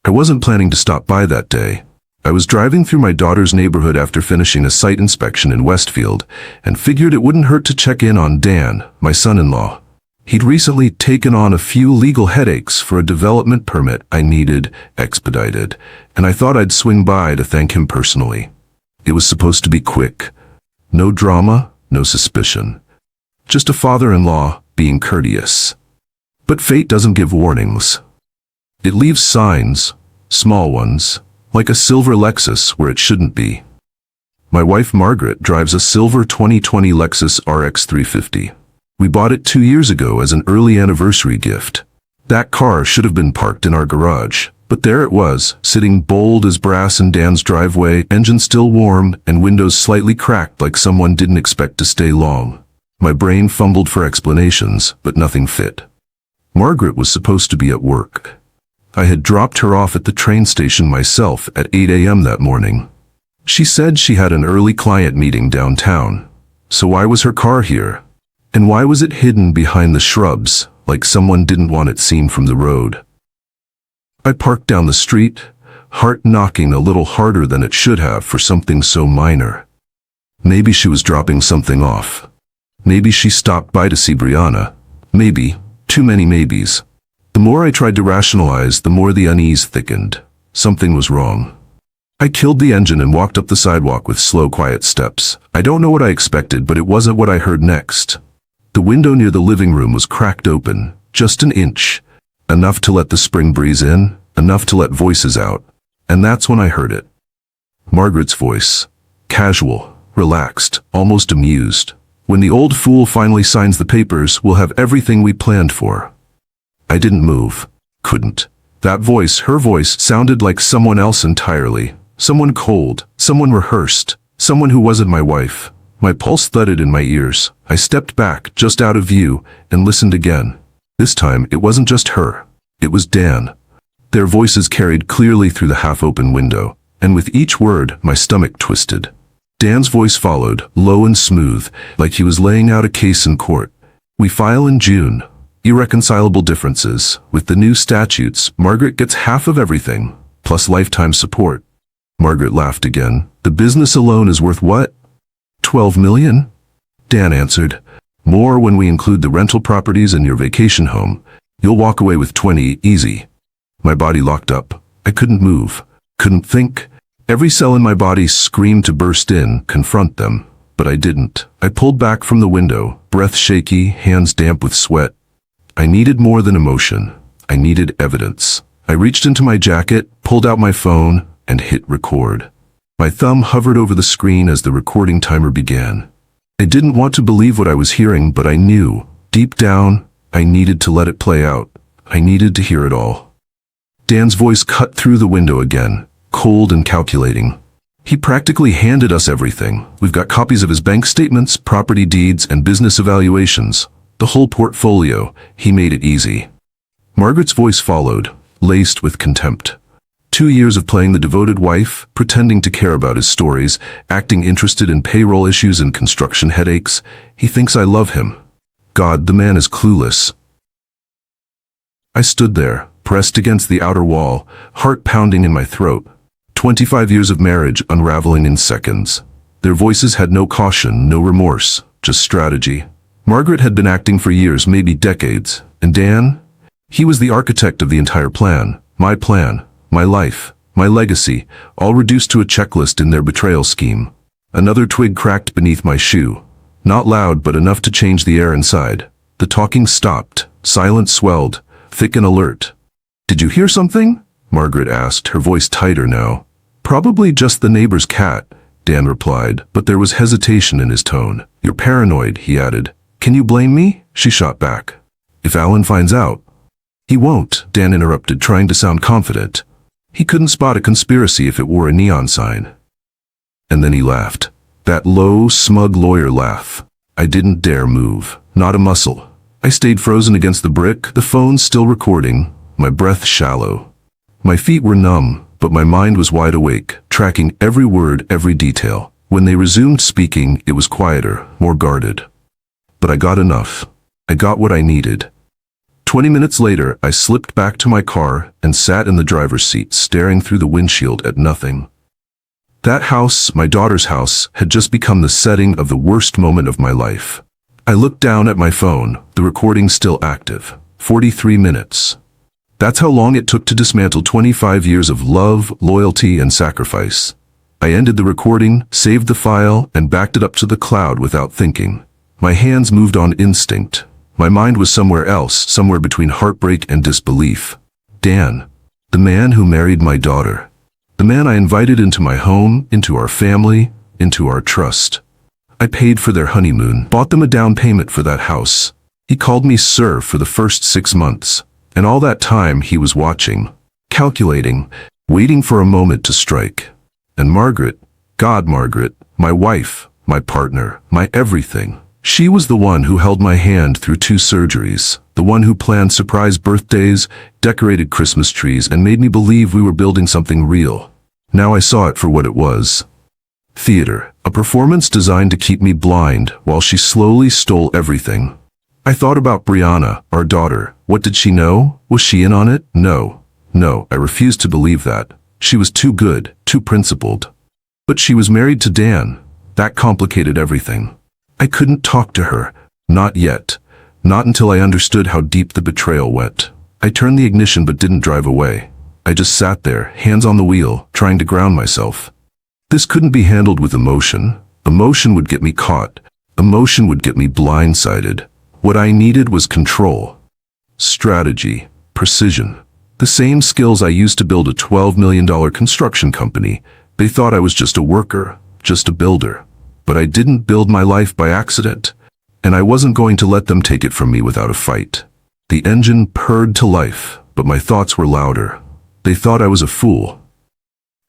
I wasn't planning to stop by that day. I was driving through my daughter's neighborhood after finishing a site inspection in Westfield and figured it wouldn't hurt to check in on Dan, my son-in-law. He'd recently taken on a few legal headaches for a development permit I needed expedited, and I thought I'd swing by to thank him personally. It was supposed to be quick. No drama, no suspicion. Just a father-in-law being courteous. But fate doesn't give warnings. It leaves signs, small ones, like a silver Lexus where it shouldn't be. My wife Margaret drives a silver 2020 Lexus RX 350. We bought it 2 years ago as an early anniversary gift. That car should have been parked in our garage, but there it was, sitting bold as brass in Dan's driveway, engine still warm and windows slightly cracked like someone didn't expect to stay long. My brain fumbled for explanations, but nothing fit. Margaret was supposed to be at work. I had dropped her off at the train station myself at 8 a.m. that morning. She said she had an early client meeting downtown. So why was her car here? And why was it hidden behind the shrubs, like someone didn't want it seen from the road? I parked down the street, heart knocking a little harder than it should have for something so minor. Maybe she was dropping something off. Maybe she stopped by to see Brianna. Maybe, too many maybes. The more I tried to rationalize, the more the unease thickened. Something was wrong. I killed the engine and walked up the sidewalk with slow, quiet steps. I don't know what I expected, but it wasn't what I heard next. The window near the living room was cracked open, just an inch. Enough to let the spring breeze in, enough to let voices out. And that's when I heard it. Margaret's voice. Casual, relaxed, almost amused. When the old fool finally signs the papers, we'll have everything we planned for. I didn't move. Couldn't. That voice, her voice, sounded like someone else entirely. Someone cold, someone rehearsed, someone who wasn't my wife. My pulse thudded in my ears. I stepped back, just out of view, and listened again. This time, it wasn't just her. It was Dan. Their voices carried clearly through the half-open window, and with each word, my stomach twisted. Dan's voice followed, low and smooth, like he was laying out a case in court. We file in June. Irreconcilable differences. With the new statutes, Margaret gets half of everything, plus lifetime support. Margaret laughed again. The business alone is worth what? 12 million? Dan answered. More when we include the rental properties and your vacation home. You'll walk away with 20, easy. My body locked up. I couldn't move. Couldn't think. Every cell in my body screamed to burst in, confront them. But I didn't. I pulled back from the window, breath shaky, hands damp with sweat. I needed more than emotion. I needed evidence. I reached into my jacket, pulled out my phone, and hit record. My thumb hovered over the screen as the recording timer began. I didn't want to believe what I was hearing, but I knew, deep down, I needed to let it play out. I needed to hear it all. Dan's voice cut through the window again, cold and calculating. He practically handed us everything. We've got copies of his bank statements, property deeds, and business evaluations. The whole portfolio. He made it easy. Margaret's voice followed, laced with contempt. 2 years of playing the devoted wife, pretending to care about his stories, acting interested in payroll issues and construction headaches. He thinks I love him. God, the man is clueless. I stood there, pressed against the outer wall, heart pounding in my throat. 25 years of marriage unraveling in seconds. Their voices had no caution, no remorse, just strategy. Margaret had been acting for years, maybe decades. And Dan? He was the architect of the entire plan. My life, my legacy, all reduced to a checklist in their betrayal scheme. Another twig cracked beneath my shoe. Not loud, but enough to change the air inside. The talking stopped. Silence swelled, thick and alert. Did you hear something? Margaret asked, her voice tighter now. Probably just the neighbor's cat, Dan replied, but there was hesitation in his tone. You're paranoid, he added. Can you blame me? She shot back. If Alan finds out. He won't, Dan interrupted, trying to sound confident. He couldn't spot a conspiracy if it wore a neon sign. And then he laughed. That low, smug lawyer laugh. I didn't dare move. Not a muscle. I stayed frozen against the brick, the phone still recording, my breath shallow. My feet were numb, but my mind was wide awake, tracking every word, every detail. When they resumed speaking, it was quieter, more guarded. But I got enough. I got what I needed. 20 minutes later, I slipped back to my car and sat in the driver's seat, staring through the windshield at nothing. That house, my daughter's house, had just become the setting of the worst moment of my life. I looked down at my phone, the recording still active. 43 minutes. That's how long it took to dismantle 25 years of love, loyalty, and sacrifice. I ended the recording, saved the file, and backed it up to the cloud without thinking. My hands moved on instinct. My mind was somewhere else, somewhere between heartbreak and disbelief. Dan, the man who married my daughter. The man I invited into my home, into our family, into our trust. I paid for their honeymoon, bought them a down payment for that house. He called me sir for the first 6 months. And all that time he was watching, calculating, waiting for a moment to strike. And Margaret, Margaret, my wife, my partner, my everything. She was the one who held my hand through 2 surgeries, the one who planned surprise birthdays, decorated Christmas trees, and made me believe we were building something real. Now I saw it for what it was. Theater, a performance designed to keep me blind while she slowly stole everything. I thought about Brianna, our daughter. What did she know? Was she in on it? No, I refused to believe that. She was too good, too principled. But she was married to Dan. That complicated everything. I couldn't talk to her. Not yet. Not until I understood how deep the betrayal went. I turned the ignition but didn't drive away. I just sat there, hands on the wheel, trying to ground myself. This couldn't be handled with emotion. Emotion would get me caught. Emotion would get me blindsided. What I needed was control. Strategy. Precision. The same skills I used to build a $12 million construction company. They thought I was just a worker, just a builder. But I didn't build my life by accident. And I wasn't going to let them take it from me without a fight. The engine purred to life, but my thoughts were louder. They thought I was a fool.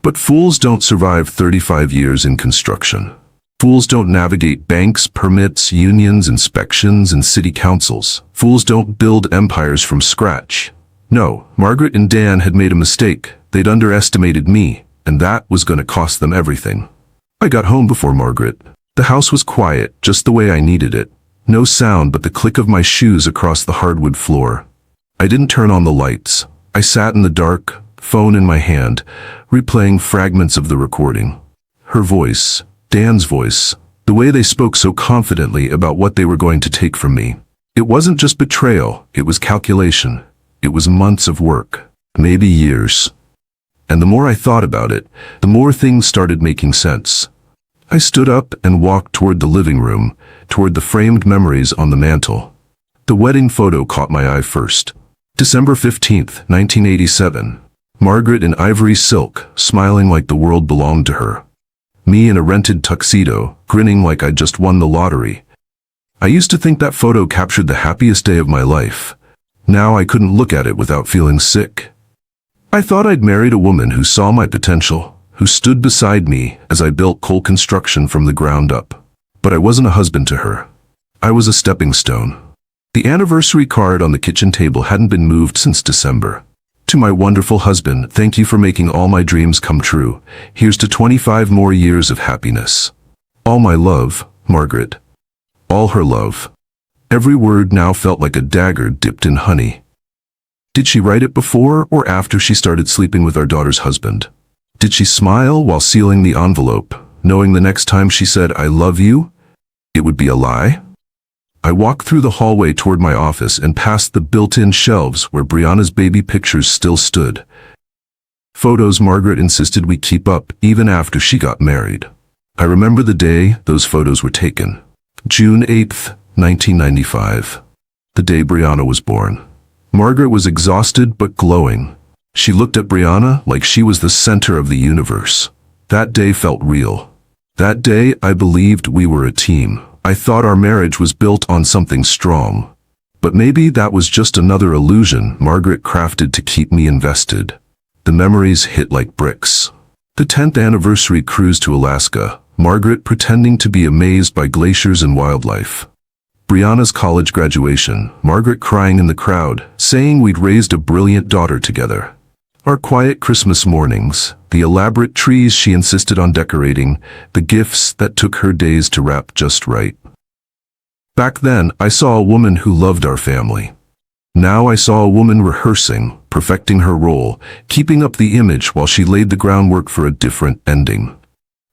But fools don't survive 35 years in construction. Fools don't navigate banks, permits, unions, inspections, and city councils. Fools don't build empires from scratch. No, Margaret and Dan had made a mistake. They'd underestimated me, and that was going to cost them everything. I got home before Margaret. The house was quiet, just the way I needed it. No sound but the click of my shoes across the hardwood floor. I didn't turn on the lights. I sat in the dark, phone in my hand, replaying fragments of the recording. Her voice, Dan's voice, the way they spoke so confidently about what they were going to take from me. It wasn't just betrayal, it was calculation. It was months of work, maybe years. And the more I thought about it, the more things started making sense. I stood up and walked toward the living room, toward the framed memories on the mantel. The wedding photo caught my eye first. December 15th, 1987. Margaret in ivory silk, smiling like the world belonged to her. Me in a rented tuxedo, grinning like I'd just won the lottery. I used to think that photo captured the happiest day of my life. Now I couldn't look at it without feeling sick. I thought I'd married a woman who saw my potential, who stood beside me as I built coal construction from the ground up. But I wasn't a husband to her. I was a stepping stone. The anniversary card on the kitchen table hadn't been moved since December. To my wonderful husband, thank you for making all my dreams come true. Here's to 25 more years of happiness. All my love, Margaret. All her love. Every word now felt like a dagger dipped in honey. Did she write it before or after she started sleeping with our daughter's husband? Did she smile while sealing the envelope, knowing the next time she said, "I love you," it would be a lie? I walked through the hallway toward my office and past the built-in shelves where Brianna's baby pictures still stood. Photos Margaret insisted we keep up even after she got married. I remember the day those photos were taken. June 8th, 1995. The day Brianna was born. Margaret was exhausted but glowing. She looked at Brianna like she was the center of the universe. That day felt real. That day I believed we were a team. I thought our marriage was built on something strong. But maybe that was just another illusion Margaret crafted to keep me invested. The memories hit like bricks. The 10th anniversary cruise to Alaska, Margaret pretending to be amazed by glaciers and wildlife. Brianna's college graduation, Margaret crying in the crowd, saying we'd raised a brilliant daughter together. Our quiet Christmas mornings, the elaborate trees she insisted on decorating, the gifts that took her days to wrap just right. Back then, I saw a woman who loved our family. Now I saw a woman rehearsing, perfecting her role, keeping up the image while she laid the groundwork for a different ending.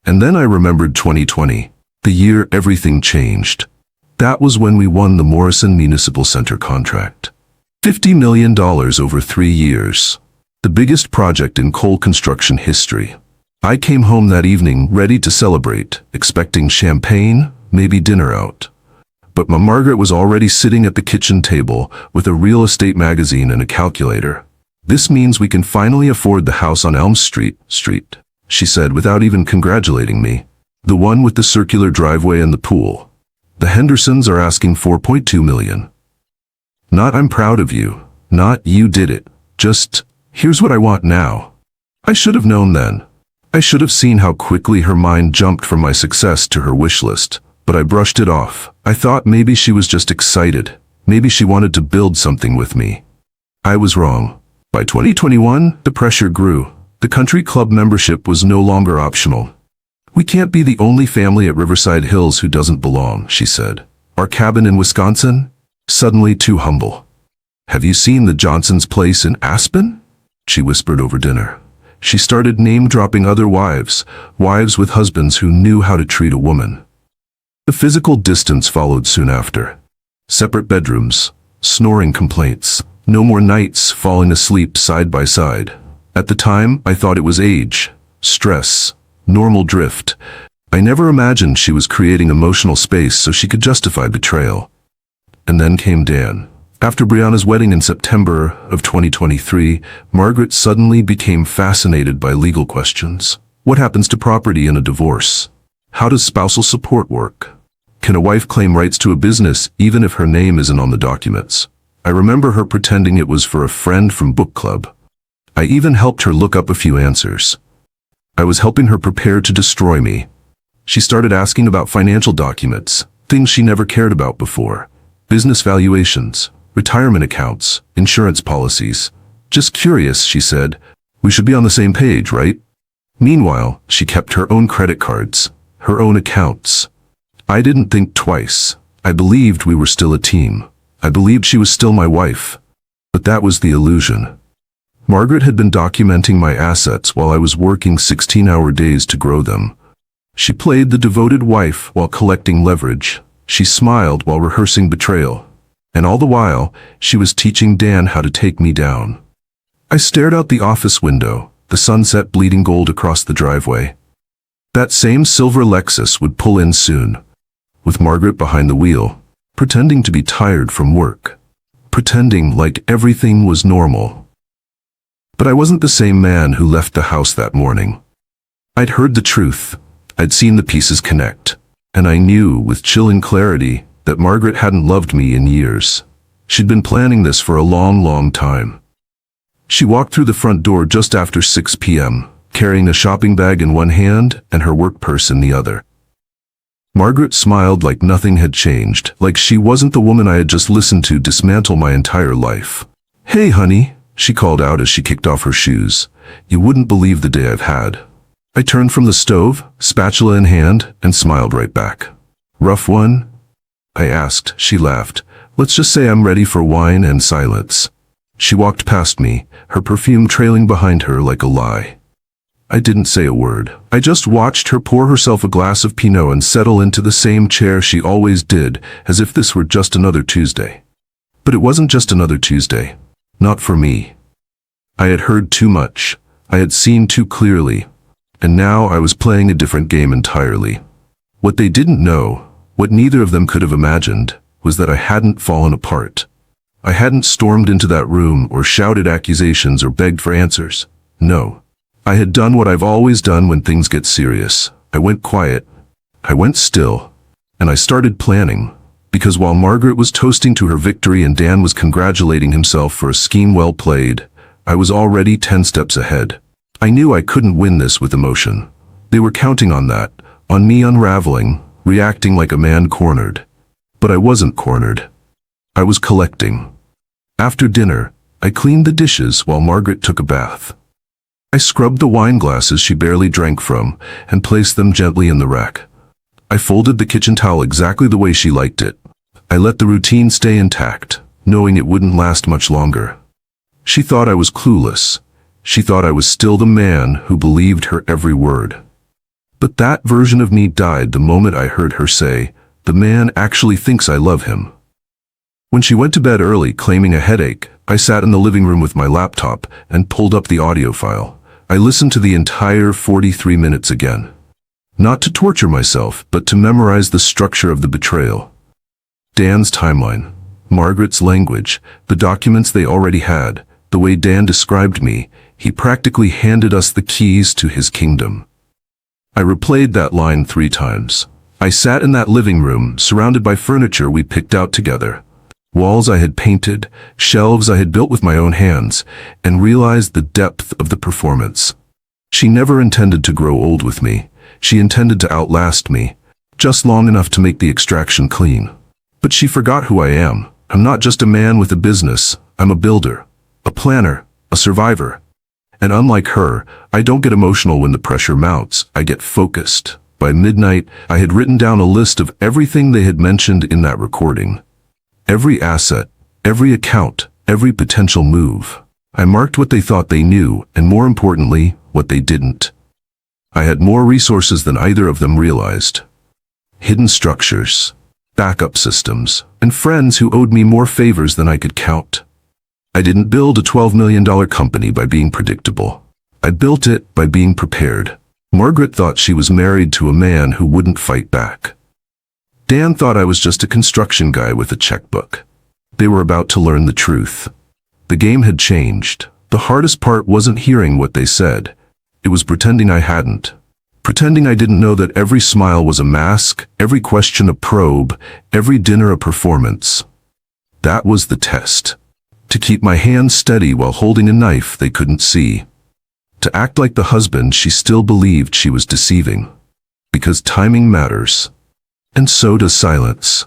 And then I remembered 2020, the year everything changed. That was when we won the Morrison Municipal Center contract. $50 million over 3 years. The biggest project in coal construction history. I came home that evening ready to celebrate, expecting champagne, maybe dinner out. But Margaret was already sitting at the kitchen table with a real estate magazine and a calculator. "This means we can finally afford the house on Elm Street, she said without even congratulating me. "The one with the circular driveway and the pool. The Hendersons are asking $4.2 million. Not I'm proud of you, not you did it, just, here's what I want now." I should have known then. I should have seen how quickly her mind jumped from my success to her wish list. But I brushed it off. I thought maybe she was just excited. Maybe she wanted to build something with me. I was wrong. By 2021, the pressure grew. The country club membership was no longer optional. "We can't be the only family at Riverside Hills who doesn't belong," she said. "Our cabin in Wisconsin? Suddenly too humble. Have you seen the Johnson's place in Aspen?" she whispered over dinner. She started name-dropping other wives with husbands who knew how to treat a woman. The physical distance followed soon after. Separate bedrooms, snoring complaints, no more nights falling asleep side by side. At the time, I thought it was age, stress, normal drift. I never imagined she was creating emotional space so she could justify betrayal. And then came Dan. After Brianna's wedding in September of 2023, Margaret suddenly became fascinated by legal questions. What happens to property in a divorce? How does spousal support work? Can a wife claim rights to a business even if her name isn't on the documents? I remember her pretending it was for a friend from book club. I even helped her look up a few answers. I was helping her prepare to destroy me. She started asking about financial documents, things she never cared about before. Business valuations, retirement accounts, insurance policies. "Just curious," she said. "We should be on the same page, right?" Meanwhile, she kept her own credit cards, her own accounts. I didn't think twice. I believed we were still a team. I believed she was still my wife. But that was the illusion. Margaret had been documenting my assets while I was working 16-hour days to grow them. She played the devoted wife while collecting leverage. She smiled while rehearsing betrayal. And all the while, she was teaching Dan how to take me down. I stared out the office window, the sunset bleeding gold across the driveway. That same silver Lexus would pull in soon, with Margaret behind the wheel, pretending to be tired from work, pretending like everything was normal. But I wasn't the same man who left the house that morning. I'd heard the truth. I'd seen the pieces connect. And I knew, with chilling clarity, that Margaret hadn't loved me in years. She'd been planning this for a long, long time. She walked through the front door just after 6 p.m., carrying a shopping bag in one hand and her work purse in the other. Margaret smiled like nothing had changed, like she wasn't the woman I had just listened to dismantle my entire life. "Hey, honey," she called out as she kicked off her shoes. "You wouldn't believe the day I've had." I turned from the stove, spatula in hand, and smiled right back. "Rough one?" I asked. She laughed. "Let's just say I'm ready for wine and silence." She walked past me, her perfume trailing behind her like a lie. I didn't say a word. I just watched her pour herself a glass of Pinot and settle into the same chair she always did, as if this were just another Tuesday. But it wasn't just another Tuesday. Not for me. I had heard too much. I had seen too clearly. And now I was playing a different game entirely. What they didn't know, what neither of them could have imagined, was that I hadn't fallen apart. I hadn't stormed into that room or shouted accusations or begged for answers. No. I had done what I've always done when things get serious. I went quiet. I went still. And I started planning. Because while Margaret was toasting to her victory and Dan was congratulating himself for a scheme well played, I was already 10 steps ahead. I knew I couldn't win this with emotion. They were counting on that, on me unraveling, reacting like a man cornered. But I wasn't cornered. I was collecting. After dinner, I cleaned the dishes while Margaret took a bath. I scrubbed the wine glasses she barely drank from and placed them gently in the rack. I folded the kitchen towel exactly the way she liked it. I let the routine stay intact. knowing it wouldn't last much longer. She thought I was clueless. She thought I was still the man who believed her every word. But that version of me died the moment I heard her say, "The man actually thinks I love him." When she went to bed early claiming a headache, I sat in the living room with my laptop and pulled up the audio file. I listened to the entire 43 minutes again. Not to torture myself, but to memorize the structure of the betrayal. Dan's timeline, Margaret's language, the documents they already had, the way Dan described me, he practically handed us the keys to his kingdom. I replayed that line 3 times. I sat in that living room, surrounded by furniture we picked out together. Walls I had painted, shelves I had built with my own hands, and realized the depth of the performance. She never intended to grow old with me. She intended to outlast me, just long enough to make the extraction clean. But she forgot who I am. I'm not just a man with a business. I'm a builder, a planner, a survivor. And unlike her, I don't get emotional when the pressure mounts. I get focused. By midnight, I had written down a list of everything they had mentioned in that recording. Every asset, every account, every potential move. I marked what they thought they knew, and more importantly, what they didn't. I had more resources than either of them realized. Hidden structures, backup systems, and friends who owed me more favors than I could count. I didn't build a $12 million company by being predictable. I built it by being prepared. Margaret thought she was married to a man who wouldn't fight back. Dan thought I was just a construction guy with a checkbook. They were about to learn the truth. The game had changed. The hardest part wasn't hearing what they said. It was pretending I hadn't. Pretending I didn't know that every smile was a mask, every question a probe, every dinner a performance. That was the test. To keep my hands steady while holding a knife they couldn't see. To act like the husband she still believed she was deceiving. Because timing matters. And so does silence.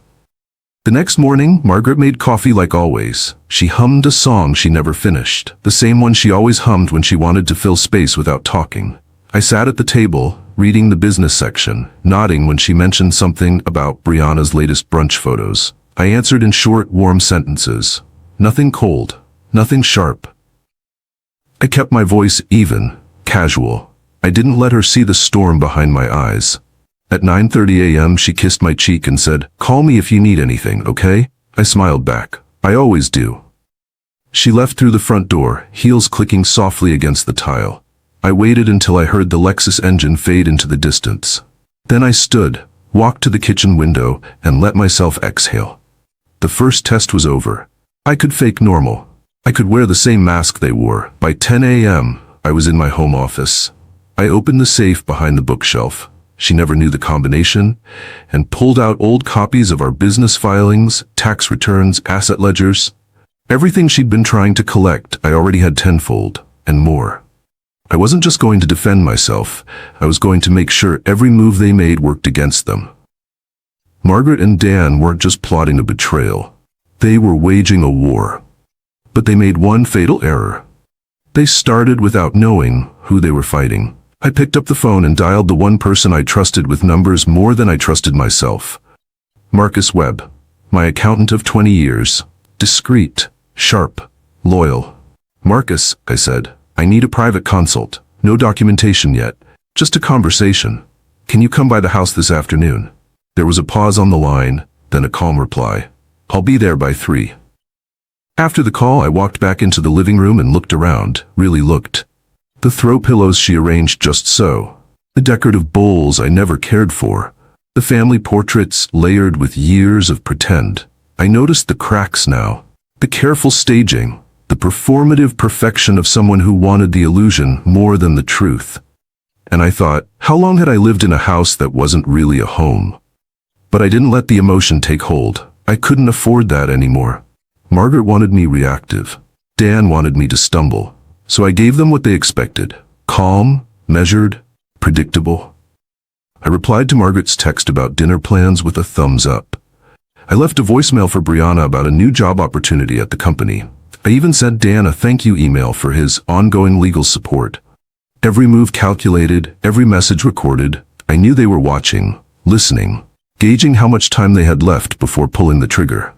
The next morning, Margaret made coffee like always. She hummed a song she never finished, the same one she always hummed when she wanted to fill space without talking. I sat at the table, reading the business section, nodding when she mentioned something about Brianna's latest brunch photos. I answered in short, warm sentences. Nothing cold, nothing sharp. I kept my voice even, casual. I didn't let her see the storm behind my eyes. At 9:30 a.m. she kissed my cheek and said, "Call me if you need anything, okay?" I smiled back. I always do. She left through the front door, heels clicking softly against the tile. I waited until I heard the Lexus engine fade into the distance. Then I stood, walked to the kitchen window, and let myself exhale. The first test was over. I could fake normal. I could wear the same mask they wore. By 10 a.m., I was in my home office. I opened the safe behind the bookshelf. She never knew the combination, and pulled out old copies of our business filings, tax returns, asset ledgers. Everything she'd been trying to collect, I already had tenfold, and more. I wasn't just going to defend myself, I was going to make sure every move they made worked against them. Margaret and Dan weren't just plotting a betrayal. They were waging a war. But they made one fatal error. They started without knowing who they were fighting. I picked up the phone and dialed the one person I trusted with numbers more than I trusted myself. Marcus Webb, my accountant of 20 years. Discreet, sharp, loyal. "Marcus," I said, "I need a private consult. No documentation yet. Just a conversation. Can you come by the house this afternoon?" There was a pause on the line, then a calm reply. "I'll be there by 3. After the call, I walked back into the living room and looked around, really looked. The throw pillows she arranged just so. The decorative bowls I never cared for. The family portraits layered with years of pretend. I noticed the cracks now. The careful staging. The performative perfection of someone who wanted the illusion more than the truth. And I thought, how long had I lived in a house that wasn't really a home? But I didn't let the emotion take hold. I couldn't afford that anymore. Margaret wanted me reactive. Dan wanted me to stumble. So I gave them what they expected. Calm, measured, predictable. I replied to Margaret's text about dinner plans with a thumbs up. I left a voicemail for Brianna about a new job opportunity at the company. I even sent Dan a thank you email for his ongoing legal support. Every move calculated, every message recorded. I knew they were watching, listening, gauging how much time they had left before pulling the trigger.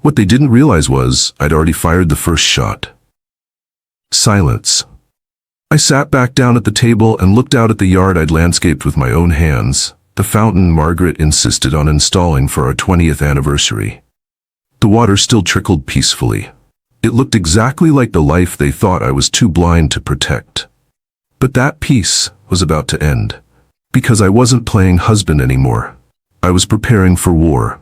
What they didn't realize was I'd already fired the first shot. Silence. I sat back down at the table and looked out at the yard I'd landscaped with my own hands, the fountain Margaret insisted on installing for our 20th anniversary. The water still trickled peacefully. It looked exactly like the life they thought I was too blind to protect. But that peace was about to end, because I wasn't playing husband anymore. I was preparing for war.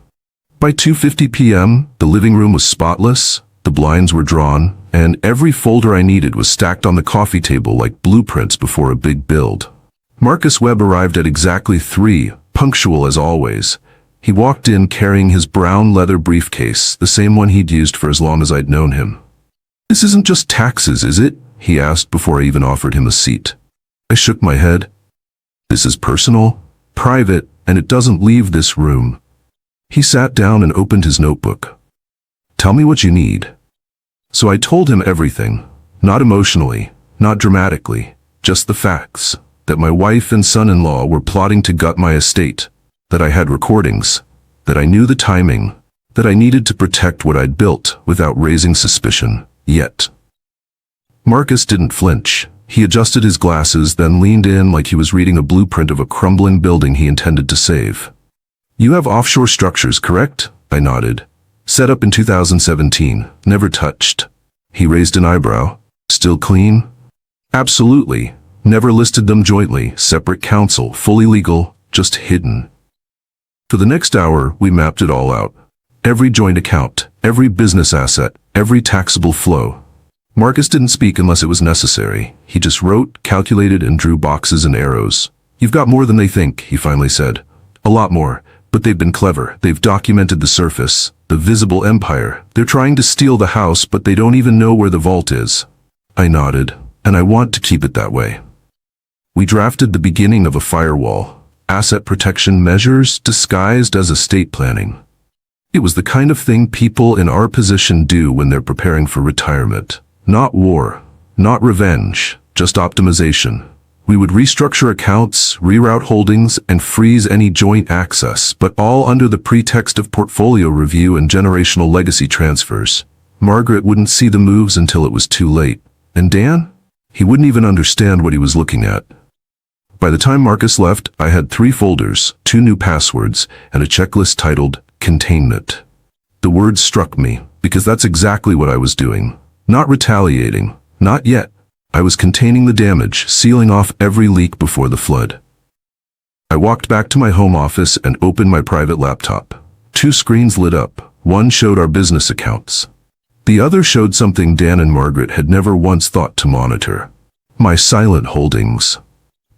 By 2:50 p.m., the living room was spotless, the blinds were drawn, and every folder I needed was stacked on the coffee table like blueprints before a big build. Marcus Webb arrived at exactly 3, punctual as always. He walked in carrying his brown leather briefcase, the same one he'd used for as long as I'd known him. "This isn't just taxes, is it?" he asked before I even offered him a seat. I shook my head. "This is personal, private, and it doesn't leave this room." He sat down and opened his notebook. "Tell me what you need." So I told him everything, not emotionally, not dramatically, just the facts, that my wife and son-in-law were plotting to gut my estate, that I had recordings, that I knew the timing, that I needed to protect what I'd built without raising suspicion, yet. Marcus didn't flinch. He adjusted his glasses, then leaned in like he was reading a blueprint of a crumbling building he intended to save. "You have offshore structures, correct?" I nodded. "Set up in 2017, never touched." He raised an eyebrow. "Still clean?" "Absolutely. Never listed them jointly, separate counsel, fully legal, just hidden." For the next hour, we mapped it all out. Every joint account, every business asset, every taxable flow. Marcus didn't speak unless it was necessary. He just wrote, calculated, and drew boxes and arrows. "You've got more than they think," he finally said. "A lot more. But they've been clever. They've documented the surface, the visible empire. They're trying to steal the house, but they don't even know where the vault is." I nodded, and I want to keep it that way. We drafted the beginning of a firewall, asset protection measures disguised as estate planning. It was the kind of thing people in our position do when they're preparing for retirement. Not war, not revenge, just optimization. We would restructure accounts, reroute holdings, and freeze any joint access, but all under the pretext of portfolio review and generational legacy transfers. Margaret wouldn't see the moves until it was too late. And Dan? He wouldn't even understand what he was looking at. By the time Marcus left, I had 3 folders, 2 new passwords, and a checklist titled Containment. The word struck me, because that's exactly what I was doing. Not retaliating, not yet. I was containing the damage, sealing off every leak before the flood. I walked back to my home office and opened my private laptop. 2 screens lit up. One showed our business accounts. The other showed something Dan and Margaret had never once thought to monitor. My silent holdings.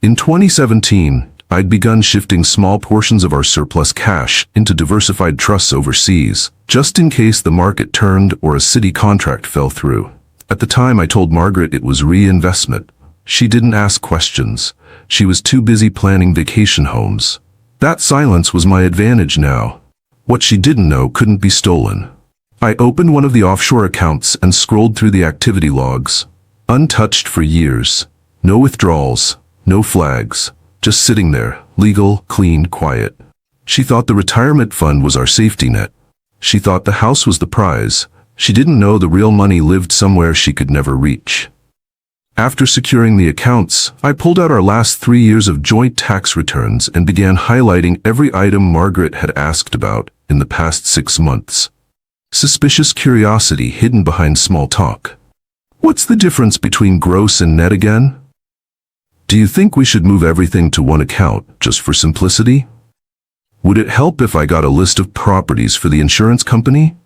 In 2017, I'd begun shifting small portions of our surplus cash into diversified trusts overseas, just in case the market turned or a city contract fell through. At the time, I told Margaret it was reinvestment. She didn't ask questions. She was too busy planning vacation homes. That silence was my advantage now. What she didn't know couldn't be stolen. I opened one of the offshore accounts and scrolled through the activity logs. Untouched for years. No withdrawals, no flags. Just sitting there, legal, clean, quiet. She thought the retirement fund was our safety net. She thought the house was the prize. She didn't know the real money lived somewhere she could never reach. After securing the accounts, I pulled out our last 3 years of joint tax returns and began highlighting every item Margaret had asked about in the past 6 months. Suspicious curiosity hidden behind small talk. "What's the difference between gross and net again? Do you think we should move everything to one account, just for simplicity? Would it help if I got a list of properties for the insurance company?"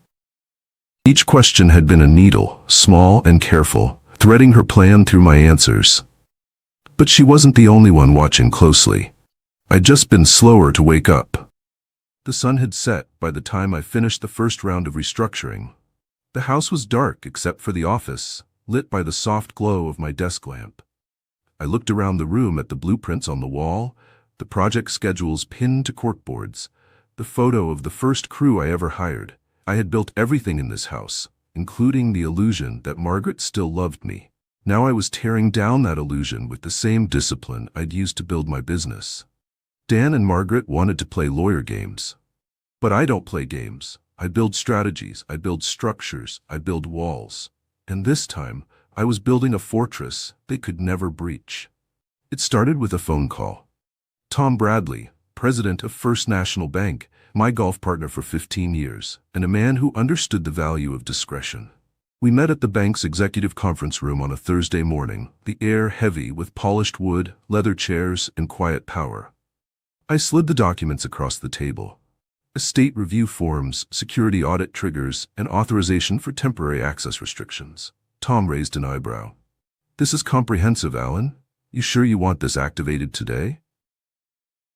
Each question had been a needle, small and careful, threading her plan through my answers. But she wasn't the only one watching closely. I'd just been slower to wake up. The sun had set by the time I finished the first round of restructuring. The house was dark except for the office, lit by the soft glow of my desk lamp. I looked around the room at the blueprints on the wall, the project schedules pinned to corkboards, the photo of the first crew I ever hired. I had built everything in this house, including the illusion that Margaret still loved me. Now I was tearing down that illusion with the same discipline I'd used to build my business. Dan and Margaret wanted to play lawyer games. But I don't play games. I build strategies, I build structures, I build walls. And this time, I was building a fortress they could never breach. It started with a phone call. Tom Bradley, president of First National Bank, my golf partner for 15 years, and a man who understood the value of discretion. We met at the bank's executive conference room on a Thursday morning, the air heavy with polished wood, leather chairs, and quiet power. I slid the documents across the table. Estate review forms, security audit triggers, and authorization for temporary access restrictions. Tom raised an eyebrow. "This is comprehensive, Alan. You sure you want this activated today?"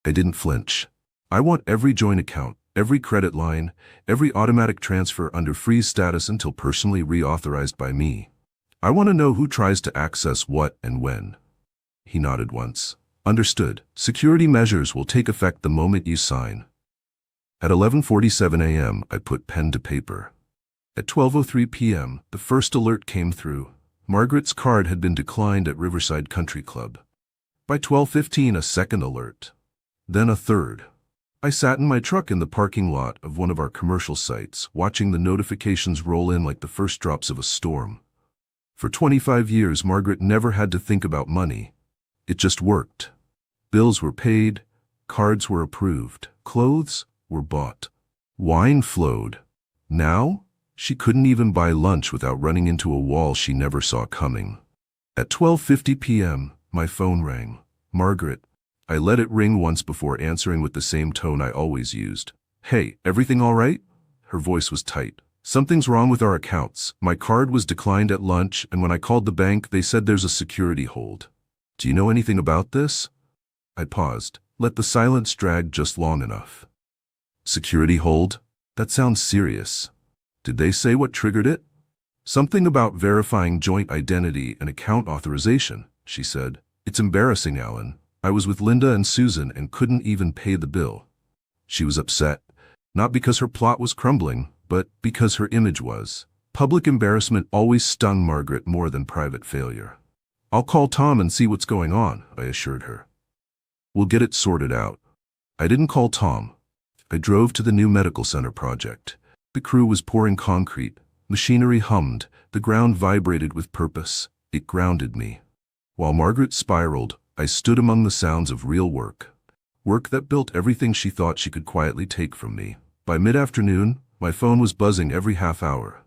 I didn't flinch. "I want every joint account, every credit line, every automatic transfer under freeze status until personally reauthorized by me. I want to know who tries to access what and when." He nodded once. "Understood. Security measures will take effect the moment you sign." At 11:47 a.m., I put pen to paper. At 12:03 p.m., the first alert came through. Margaret's card had been declined at Riverside Country Club. By 12:15, a second alert. Then a third. I sat in my truck in the parking lot of one of our commercial sites, watching the notifications roll in like the first drops of a storm. For 25 years, Margaret never had to think about money. It just worked. Bills were paid, cards were approved, clothes were bought. Wine flowed. Now, she couldn't even buy lunch without running into a wall she never saw coming. At 12:50 p.m., my phone rang. "Margaret." I let it ring once before answering with the same tone I always used. "Hey, everything all right?" Her voice was tight. "Something's wrong with our accounts. My card was declined at lunch, and when I called the bank, they said there's a security hold. Do you know anything about this?" I paused. Let the silence drag just long enough. "Security hold? That sounds serious. Did they say what triggered it?" "Something about verifying joint identity and account authorization," she said. "It's embarrassing, Alan. I was with Linda and Susan and couldn't even pay the bill." She was upset, not because her plot was crumbling, but because her image was. Public embarrassment always stung Margaret more than private failure. "I'll call Tom and see what's going on," I assured her. "We'll get it sorted out." I didn't call Tom. I drove to the new medical center project. The crew was pouring concrete. Machinery hummed. The ground vibrated with purpose. It grounded me. While Margaret spiraled, I stood among the sounds of real work. Work that built everything she thought she could quietly take from me. By mid-afternoon, my phone was buzzing every half hour.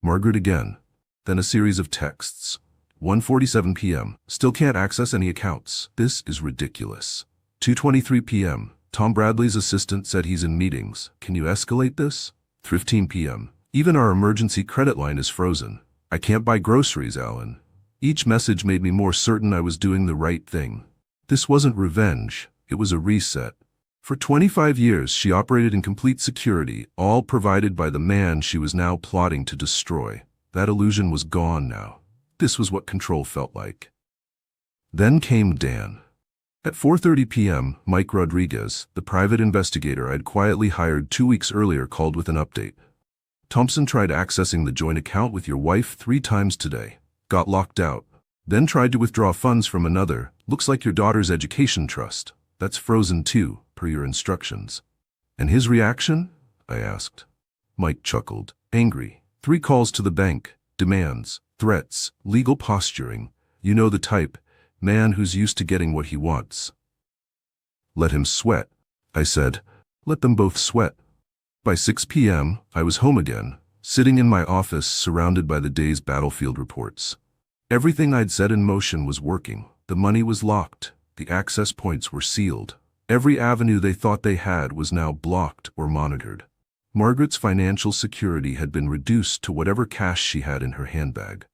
Margaret again. Then a series of texts. 1:47 p.m. Still can't access any accounts. This is ridiculous. 2:23 p.m. Tom Bradley's assistant said he's in meetings. Can you escalate this? 15 p.m. Even our emergency credit line is frozen. I can't buy groceries, Alan. Each message made me more certain I was doing the right thing. This wasn't revenge. It was a reset. For 25 years, she operated in complete security, all provided by the man she was now plotting to destroy. That illusion was gone now. This was what control felt like. Then came Dan. At 4:30 p.m., Mike Rodriguez, the private investigator I'd quietly hired 2 weeks earlier, called with an update. "Thompson tried accessing the joint account with your wife 3 times today. Got locked out. Then tried to withdraw funds from another, looks like your daughter's education trust. That's frozen too, per your instructions." "And his reaction?" I asked. Mike chuckled. "Angry. 3 calls to the bank. Demands, threats, legal posturing. You know the type. Man who's used to getting what he wants." "Let him sweat," I said. "Let them both sweat." By 6 p.m., I was home again, sitting in my office surrounded by the day's battlefield reports. Everything I'd set in motion was working. The money was locked. The access points were sealed. Every avenue they thought they had was now blocked or monitored. Margaret's financial security had been reduced to whatever cash she had in her handbag.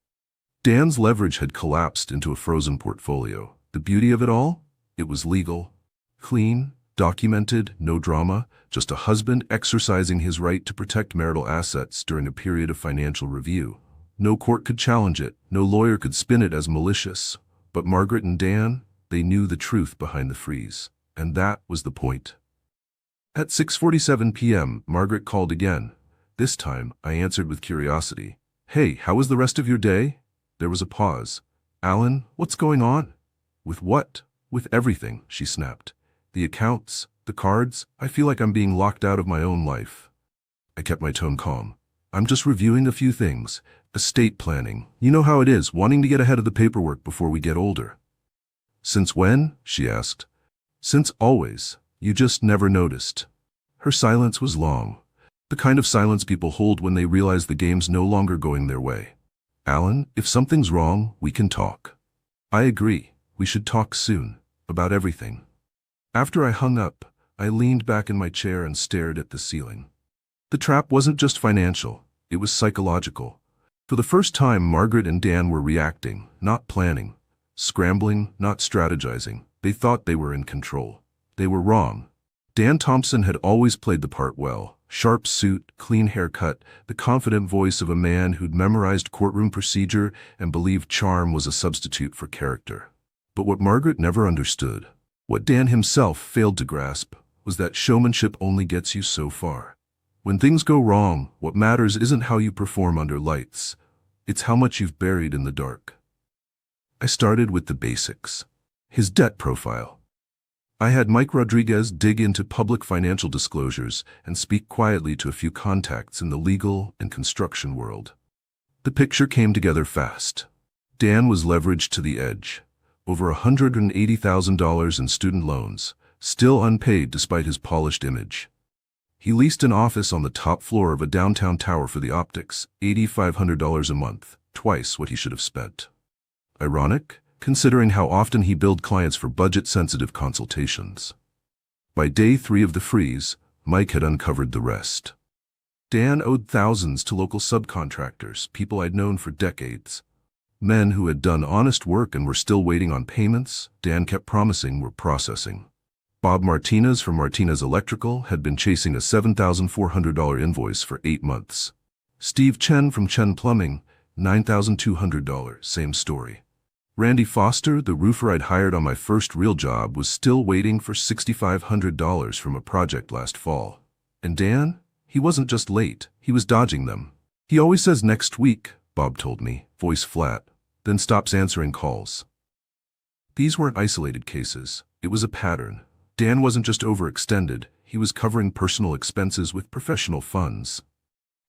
Dan's leverage had collapsed into a frozen portfolio. The beauty of it all? It was legal, clean, documented, no drama, just a husband exercising his right to protect marital assets during a period of financial review. No court could challenge it, no lawyer could spin it as malicious. But Margaret and Dan, they knew the truth behind the freeze. And that was the point. At 6:47 p.m., Margaret called again. This time, I answered with curiosity. "Hey, how was the rest of your day?" There was a pause. "Alan, what's going on?" "With what?" "With everything," she snapped. "The accounts, the cards. I feel like I'm being locked out of my own life." I kept my tone calm. "I'm just reviewing a few things. Estate planning. You know how it is, wanting to get ahead of the paperwork before we get older." "Since when?" she asked. "Since always. You just never noticed." Her silence was long. The kind of silence people hold when they realize the game's no longer going their way. "Alan, if something's wrong, we can talk." "I agree. We should talk soon. About everything." After I hung up, I leaned back in my chair and stared at the ceiling. The trap wasn't just financial, it was psychological. For the first time, Margaret and Dan were reacting, not planning. Scrambling, not strategizing. They thought they were in control. They were wrong. Dan Thompson had always played the part well. Sharp suit, clean haircut, the confident voice of a man who'd memorized courtroom procedure and believed charm was a substitute for character. But what Margaret never understood, what Dan himself failed to grasp, was that showmanship only gets you so far. When things go wrong, what matters isn't how you perform under lights. It's how much you've buried in the dark. I started with the basics. His debt profile. I had Mike Rodriguez dig into public financial disclosures and speak quietly to a few contacts in the legal and construction world. The picture came together fast. Dan was leveraged to the edge. Over $180,000 in student loans, still unpaid despite his polished image. He leased an office on the top floor of a downtown tower for the optics, $8,500 a month, twice what he should have spent. Ironic, considering how often he billed clients for budget-sensitive consultations. By day 3 of the freeze, Mike had uncovered the rest. Dan owed thousands to local subcontractors, people I'd known for decades. Men who had done honest work and were still waiting on payments Dan kept promising were processing. Bob Martinez from Martinez Electrical had been chasing a $7,400 invoice for 8 months. Steve Chen from Chen Plumbing, $9,200, same story. Randy Foster, the roofer I'd hired on my first real job, was still waiting for $6,500 from a project last fall. And Dan? He wasn't just late, he was dodging them. "He always says next week," Bob told me, voice flat, then stops answering calls. These weren't isolated cases. It was a pattern. Dan wasn't just overextended, he was covering personal expenses with professional funds.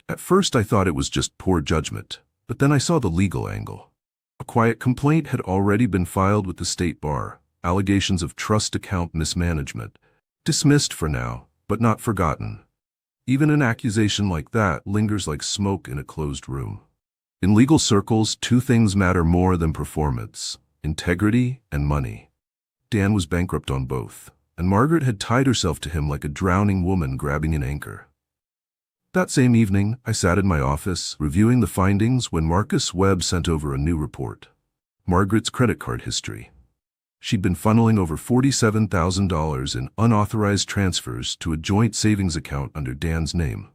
At first I thought it was just poor judgment, but then I saw the legal angle. A quiet complaint had already been filed with the state bar, allegations of trust account mismanagement. Dismissed for now, but not forgotten. Even an accusation like that lingers like smoke in a closed room. In legal circles, 2 things matter more than performance: integrity and money. Dan was bankrupt on both, and Margaret had tied herself to him like a drowning woman grabbing an anchor. That same evening, I sat in my office, reviewing the findings when Marcus Webb sent over a new report. Margaret's credit card history. She'd been funneling over $47,000 in unauthorized transfers to a joint savings account under Dan's name.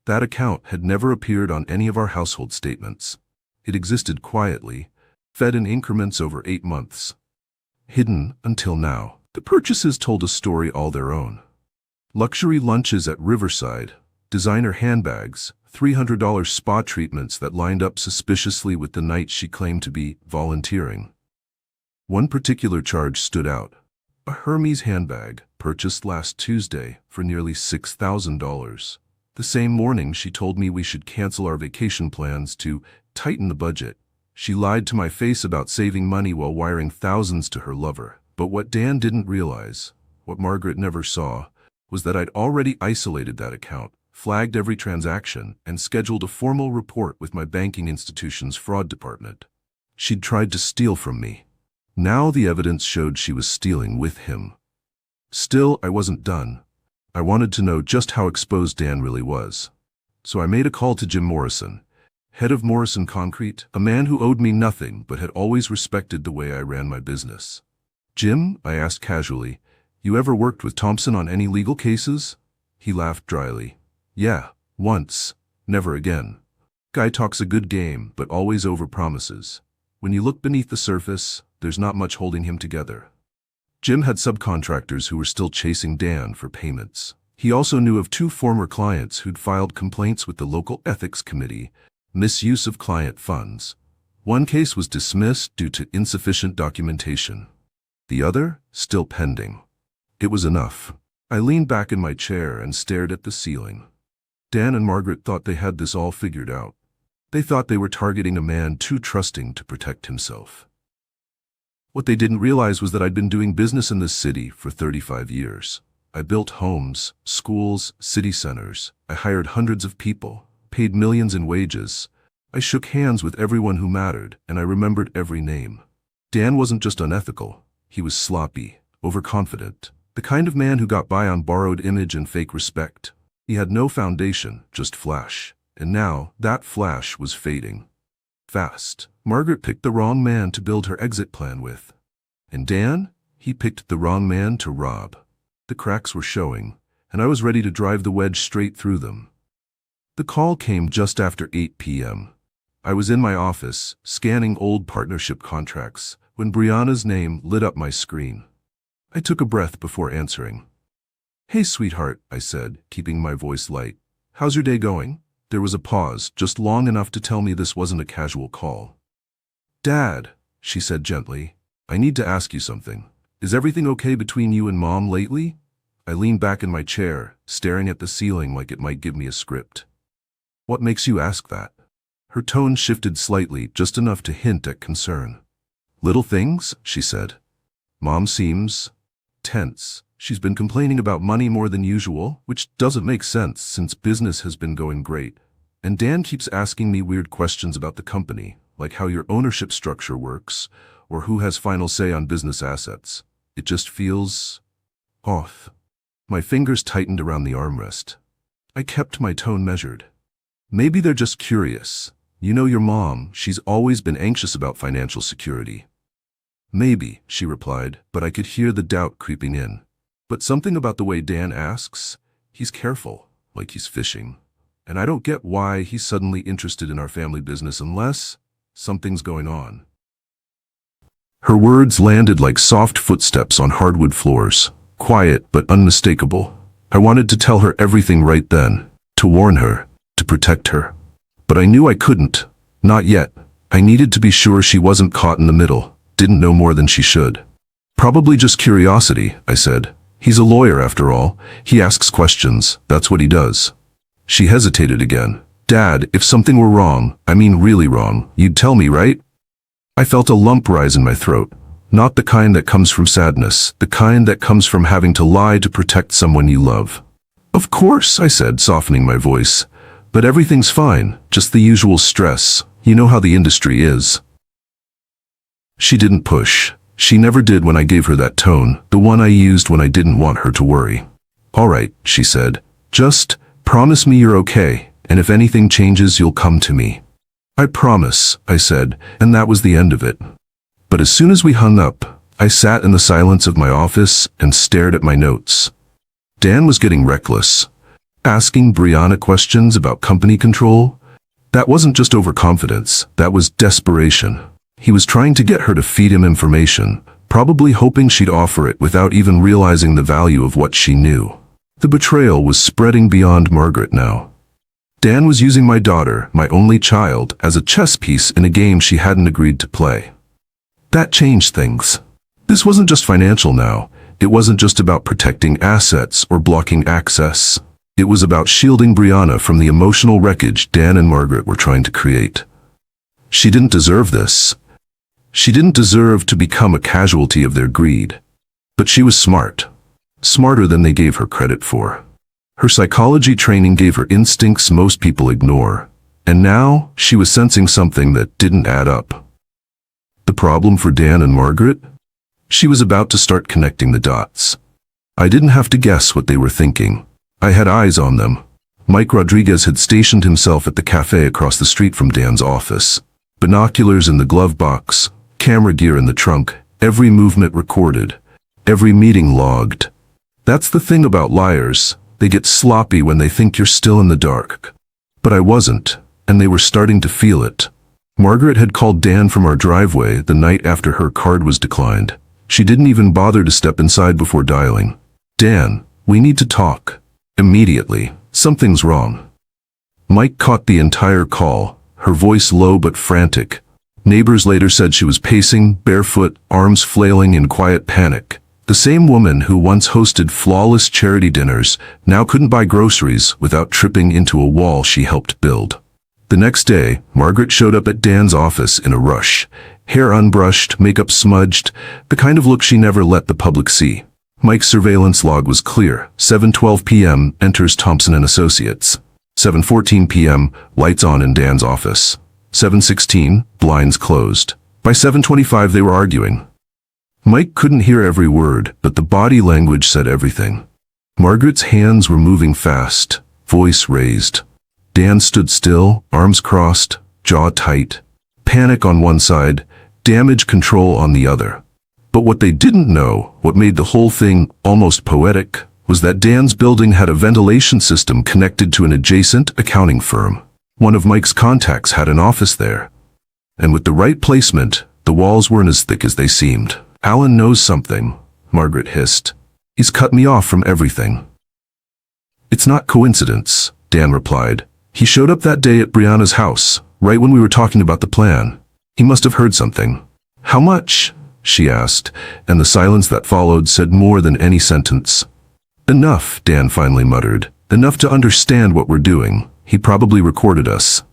That account had never appeared on any of our household statements. It existed quietly, fed in increments over 8 months. Hidden until now. The purchases told a story all their own. Luxury lunches at Riverside, designer handbags, $300 spa treatments that lined up suspiciously with the night she claimed to be volunteering. One particular charge stood out. A Hermes handbag, purchased last Tuesday for nearly $6,000. The same morning she told me we should cancel our vacation plans to tighten the budget. She lied to my face about saving money while wiring thousands to her lover. But what Dan didn't realize, what Margaret never saw, was that I'd already isolated that account, flagged every transaction, and scheduled a formal report with my banking institution's fraud department. She'd tried to steal from me. Now the evidence showed she was stealing with him. Still, I wasn't done. I wanted to know just how exposed Dan really was. So I made a call to Jim Morrison, head of Morrison Concrete, a man who owed me nothing but had always respected the way I ran my business. "Jim," I asked casually, "you ever worked with Thompson on any legal cases?" He laughed dryly. "Yeah, once. Never again. Guy talks a good game, but always overpromises. When you look beneath the surface, there's not much holding him together." Jim had subcontractors who were still chasing Dan for payments. He also knew of 2 former clients who'd filed complaints with the local ethics committee, misuse of client funds. One case was dismissed due to insufficient documentation. The other, still pending. It was enough. I leaned back in my chair and stared at the ceiling. Dan and Margaret thought they had this all figured out. They thought they were targeting a man too trusting to protect himself. What they didn't realize was that I'd been doing business in this city for 35 years. I built homes, schools, city centers. I hired hundreds of people, paid millions in wages. I shook hands with everyone who mattered, and I remembered every name. Dan wasn't just unethical. He was sloppy, overconfident, the kind of man who got by on borrowed image and fake respect. He had no foundation, just flash. And now, that flash was fading. Fast. Margaret picked the wrong man to build her exit plan with. And Dan? He picked the wrong man to rob. The cracks were showing, and I was ready to drive the wedge straight through them. The call came just after 8 p.m. I was in my office, scanning old partnership contracts, when Brianna's name lit up my screen. I took a breath before answering. "Hey, sweetheart," I said, keeping my voice light. "How's your day going?" There was a pause, just long enough to tell me this wasn't a casual call. "Dad," she said gently, "I need to ask you something. Is everything okay between you and Mom lately?" I leaned back in my chair, staring at the ceiling like it might give me a script. "What makes you ask that?" Her tone shifted slightly, just enough to hint at concern. "Little things," she said. "Mom seems tense. She's been complaining about money more than usual, which doesn't make sense since business has been going great. And Dan keeps asking me weird questions about the company, like how your ownership structure works, or who has final say on business assets. It just feels off." My fingers tightened around the armrest. I kept my tone measured. "Maybe they're just curious. You know your mom, she's always been anxious about financial security." "Maybe," she replied, but I could hear the doubt creeping in. But something about the way Dan asks, he's careful, like he's fishing. And I don't get why he's suddenly interested in our family business unless something's going on. Her words landed like soft footsteps on hardwood floors, quiet but unmistakable. I wanted to tell her everything right then, to warn her, to protect her. But I knew I couldn't. Not yet. I needed to be sure she wasn't caught in the middle, didn't know more than she should. "Probably just curiosity," I said. "He's a lawyer after all. He asks questions. That's what he does." She hesitated again. "Dad, if something were wrong, I mean really wrong, you'd tell me, right?" I felt a lump rise in my throat. Not the kind that comes from sadness, the kind that comes from having to lie to protect someone you love. "Of course," I said, softening my voice. "But everything's fine, just the usual stress. You know how the industry is." She didn't push. She never did when I gave her that tone, the one I used when I didn't want her to worry. "All right," she said. "Just promise me you're okay, and if anything changes, you'll come to me." "I promise," I said, and that was the end of it. But as soon as we hung up, I sat in the silence of my office and stared at my notes. Dan was getting reckless, asking Brianna questions about company control. That wasn't just overconfidence, that was desperation. He was trying to get her to feed him information, probably hoping she'd offer it without even realizing the value of what she knew. The betrayal was spreading beyond Margaret now. Dan was using my daughter, my only child, as a chess piece in a game she hadn't agreed to play. That changed things. This wasn't just financial now. It wasn't just about protecting assets or blocking access. It was about shielding Brianna from the emotional wreckage Dan and Margaret were trying to create. She didn't deserve this. She didn't deserve to become a casualty of their greed. But she was smart. Smarter than they gave her credit for. Her psychology training gave her instincts most people ignore. And now, she was sensing something that didn't add up. The problem for Dan and Margaret? She was about to start connecting the dots. I didn't have to guess what they were thinking. I had eyes on them. Mike Rodriguez had stationed himself at the cafe across the street from Dan's office. Binoculars in the glove box, camera gear in the trunk, every movement recorded, every meeting logged. That's the thing about liars. They get sloppy when they think you're still in the dark. But I wasn't, and they were starting to feel it. Margaret had called Dan from our driveway the night after her card was declined. She didn't even bother to step inside before dialing. "Dan, we need to talk. Immediately. Something's wrong." Mike caught the entire call, her voice low but frantic. Neighbors later said she was pacing, barefoot, arms flailing in quiet panic. The same woman who once hosted flawless charity dinners now couldn't buy groceries without tripping into a wall she helped build. The next day, Margaret showed up at Dan's office in a rush. Hair unbrushed, makeup smudged, the kind of look she never let the public see. Mike's surveillance log was clear. 7:12 p.m. enters Thompson and Associates. 7:14 p.m. lights on in Dan's office. 7:16 blinds closed. By 7:25 they were arguing. Mike couldn't hear every word, but the body language said everything. Margaret's hands were moving fast, voice raised. Dan stood still, arms crossed, jaw tight. Panic on one side, damage control on the other. But what they didn't know, what made the whole thing almost poetic, was that Dan's building had a ventilation system connected to an adjacent accounting firm. One of Mike's contacts had an office there. And with the right placement, the walls weren't as thick as they seemed. "Alan knows something," Margaret hissed. "He's cut me off from everything." "It's not coincidence," Dan replied. "He showed up that day at Brianna's house, right when we were talking about the plan. He must have heard something." "How much?" she asked, and the silence that followed said more than any sentence. "Enough," Dan finally muttered. "Enough to understand what we're doing. He probably recorded us."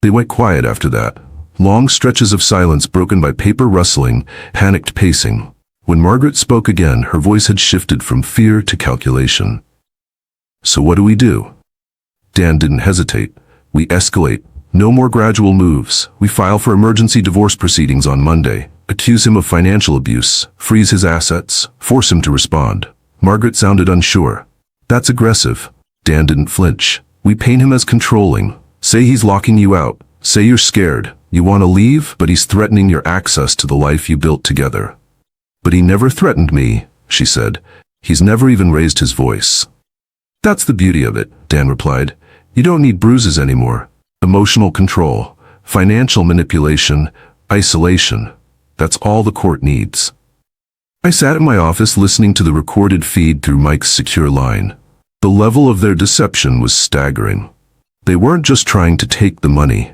They went quiet after that. Long stretches of silence broken by paper rustling, panicked pacing. When Margaret spoke again, her voice had shifted from fear to calculation. "So what do we do?" Dan didn't hesitate. "We escalate. No more gradual moves. We file for emergency divorce proceedings on Monday, accuse him of financial abuse, freeze his assets, force him to respond." Margaret sounded unsure. "That's aggressive." Dan didn't flinch. "We paint him as controlling. Say he's locking you out. Say you're scared. You want to leave, but he's threatening your access to the life you built together." "But he never threatened me," she said. "He's never even raised his voice." "That's the beauty of it," Dan replied. "You don't need bruises anymore. Emotional control, financial manipulation, isolation. That's all the court needs." I sat in my office listening to the recorded feed through Mike's secure line. The level of their deception was staggering. They weren't just trying to take the money.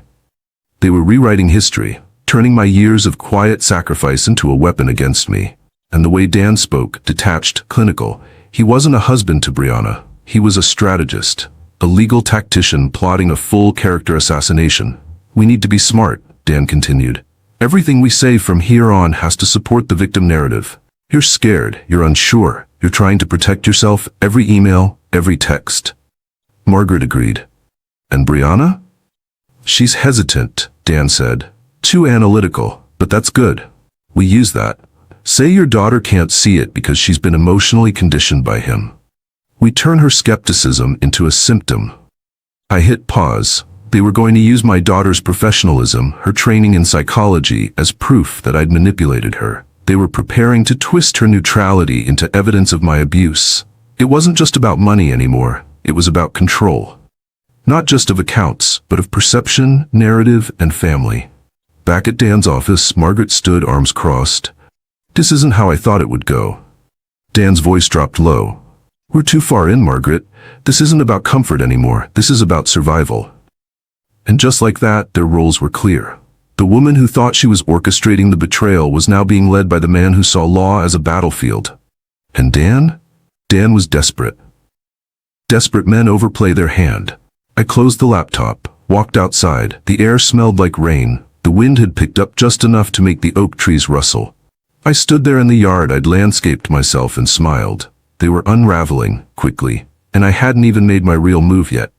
They were rewriting history, turning my years of quiet sacrifice into a weapon against me. And the way Dan spoke, detached, clinical. He wasn't a husband to Brianna. He was a strategist, a legal tactician plotting a full character assassination. "We need to be smart," Dan continued. "Everything we say from here on has to support the victim narrative. You're scared, you're unsure, you're trying to protect yourself, every email, every text." Margaret agreed. "And Brianna?" "She's hesitant," Dan said. "Too analytical, but that's good. We use that. Say your daughter can't see it because she's been emotionally conditioned by him. We turn her skepticism into a symptom." I hit pause. They were going to use my daughter's professionalism, her training in psychology, as proof that I'd manipulated her. They were preparing to twist her neutrality into evidence of my abuse. It wasn't just about money anymore. It was about control. Not just of accounts, but of perception, narrative, and family. Back at Dan's office, Margaret stood, arms crossed. "This isn't how I thought it would go." Dan's voice dropped low. "We're too far in, Margaret. This isn't about comfort anymore. This is about survival." And just like that, their roles were clear. The woman who thought she was orchestrating the betrayal was now being led by the man who saw law as a battlefield. And Dan? Dan was desperate. Desperate men overplay their hand. I closed the laptop, walked outside. The air smelled like rain. The wind had picked up just enough to make the oak trees rustle. I stood there in the yard I'd landscaped myself and smiled. They were unraveling, quickly, and I hadn't even made my real move yet.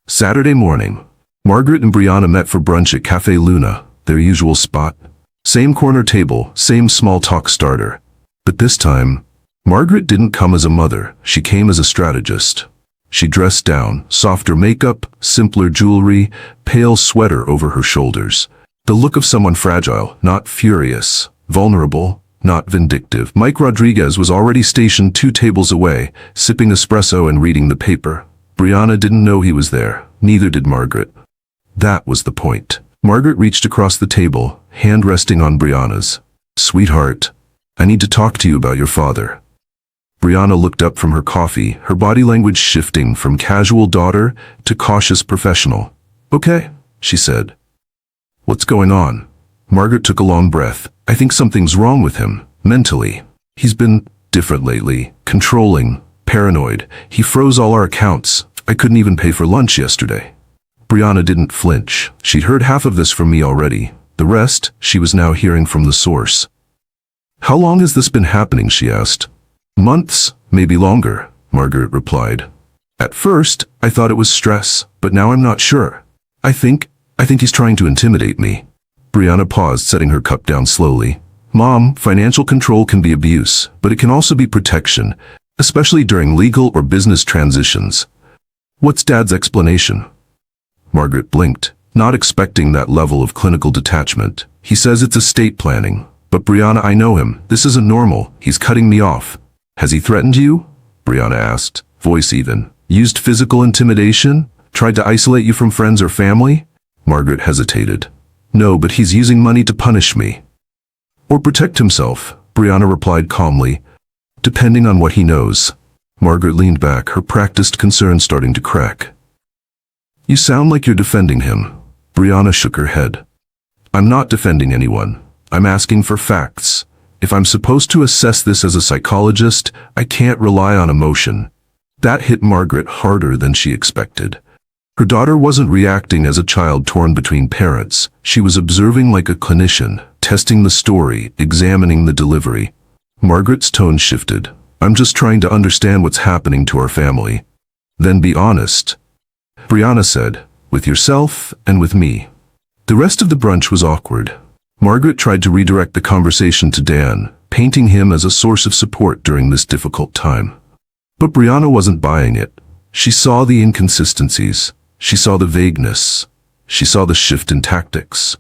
Saturday morning. Margaret and Brianna met for brunch at Cafe Luna, their usual spot. Same corner table, same small talk starter. But this time, Margaret didn't come as a mother, she came as a strategist. She dressed down, softer makeup, simpler jewelry, pale sweater over her shoulders. The look of someone fragile, not furious, vulnerable, not vindictive. Mike Rodriguez was already stationed 2 tables away, sipping espresso and reading the paper. Brianna didn't know he was there, neither did Margaret. That was the point. Margaret reached across the table, hand resting on Brianna's. "Sweetheart, I need to talk to you about your father." Brianna looked up from her coffee, her body language shifting from casual daughter to cautious professional. "Okay," she said. "What's going on?" Margaret took a long breath. "I think something's wrong with him, mentally." He's been different lately, controlling, paranoid. He froze all our accounts. I couldn't even pay for lunch yesterday. Brianna didn't flinch. She'd heard half of this from me already. The rest, she was now hearing from the source. How long has this been happening, she asked. Months, maybe longer, Margaret replied. At first, I thought it was stress, but now I'm not sure. I think he's trying to intimidate me. Brianna paused, setting her cup down slowly. Mom, financial control can be abuse, but it can also be protection, especially during legal or business transitions. What's Dad's explanation? Margaret blinked, not expecting that level of clinical detachment. He says it's estate planning. But Brianna, I know him. This isn't normal. He's cutting me off. Has he threatened you? Brianna asked, voice even. Used physical intimidation? Tried to isolate you from friends or family? Margaret hesitated. No, but he's using money to punish me. Or protect himself, Brianna replied calmly. Depending on what he knows. Margaret leaned back, her practiced concern starting to crack. You sound like you're defending him. Brianna shook her head. I'm not defending anyone. I'm asking for facts. If I'm supposed to assess this as a psychologist, I can't rely on emotion. That hit Margaret harder than she expected. Her daughter wasn't reacting as a child torn between parents. She was observing like a clinician, testing the story, examining the delivery. Margaret's tone shifted. I'm just trying to understand what's happening to our family. Then be honest, Brianna said, with yourself and with me. The rest of the brunch was awkward. Margaret tried to redirect the conversation to Dan, painting him as a source of support during this difficult time. But Brianna wasn't buying it. She saw the inconsistencies. She saw the vagueness. She saw the shift in tactics.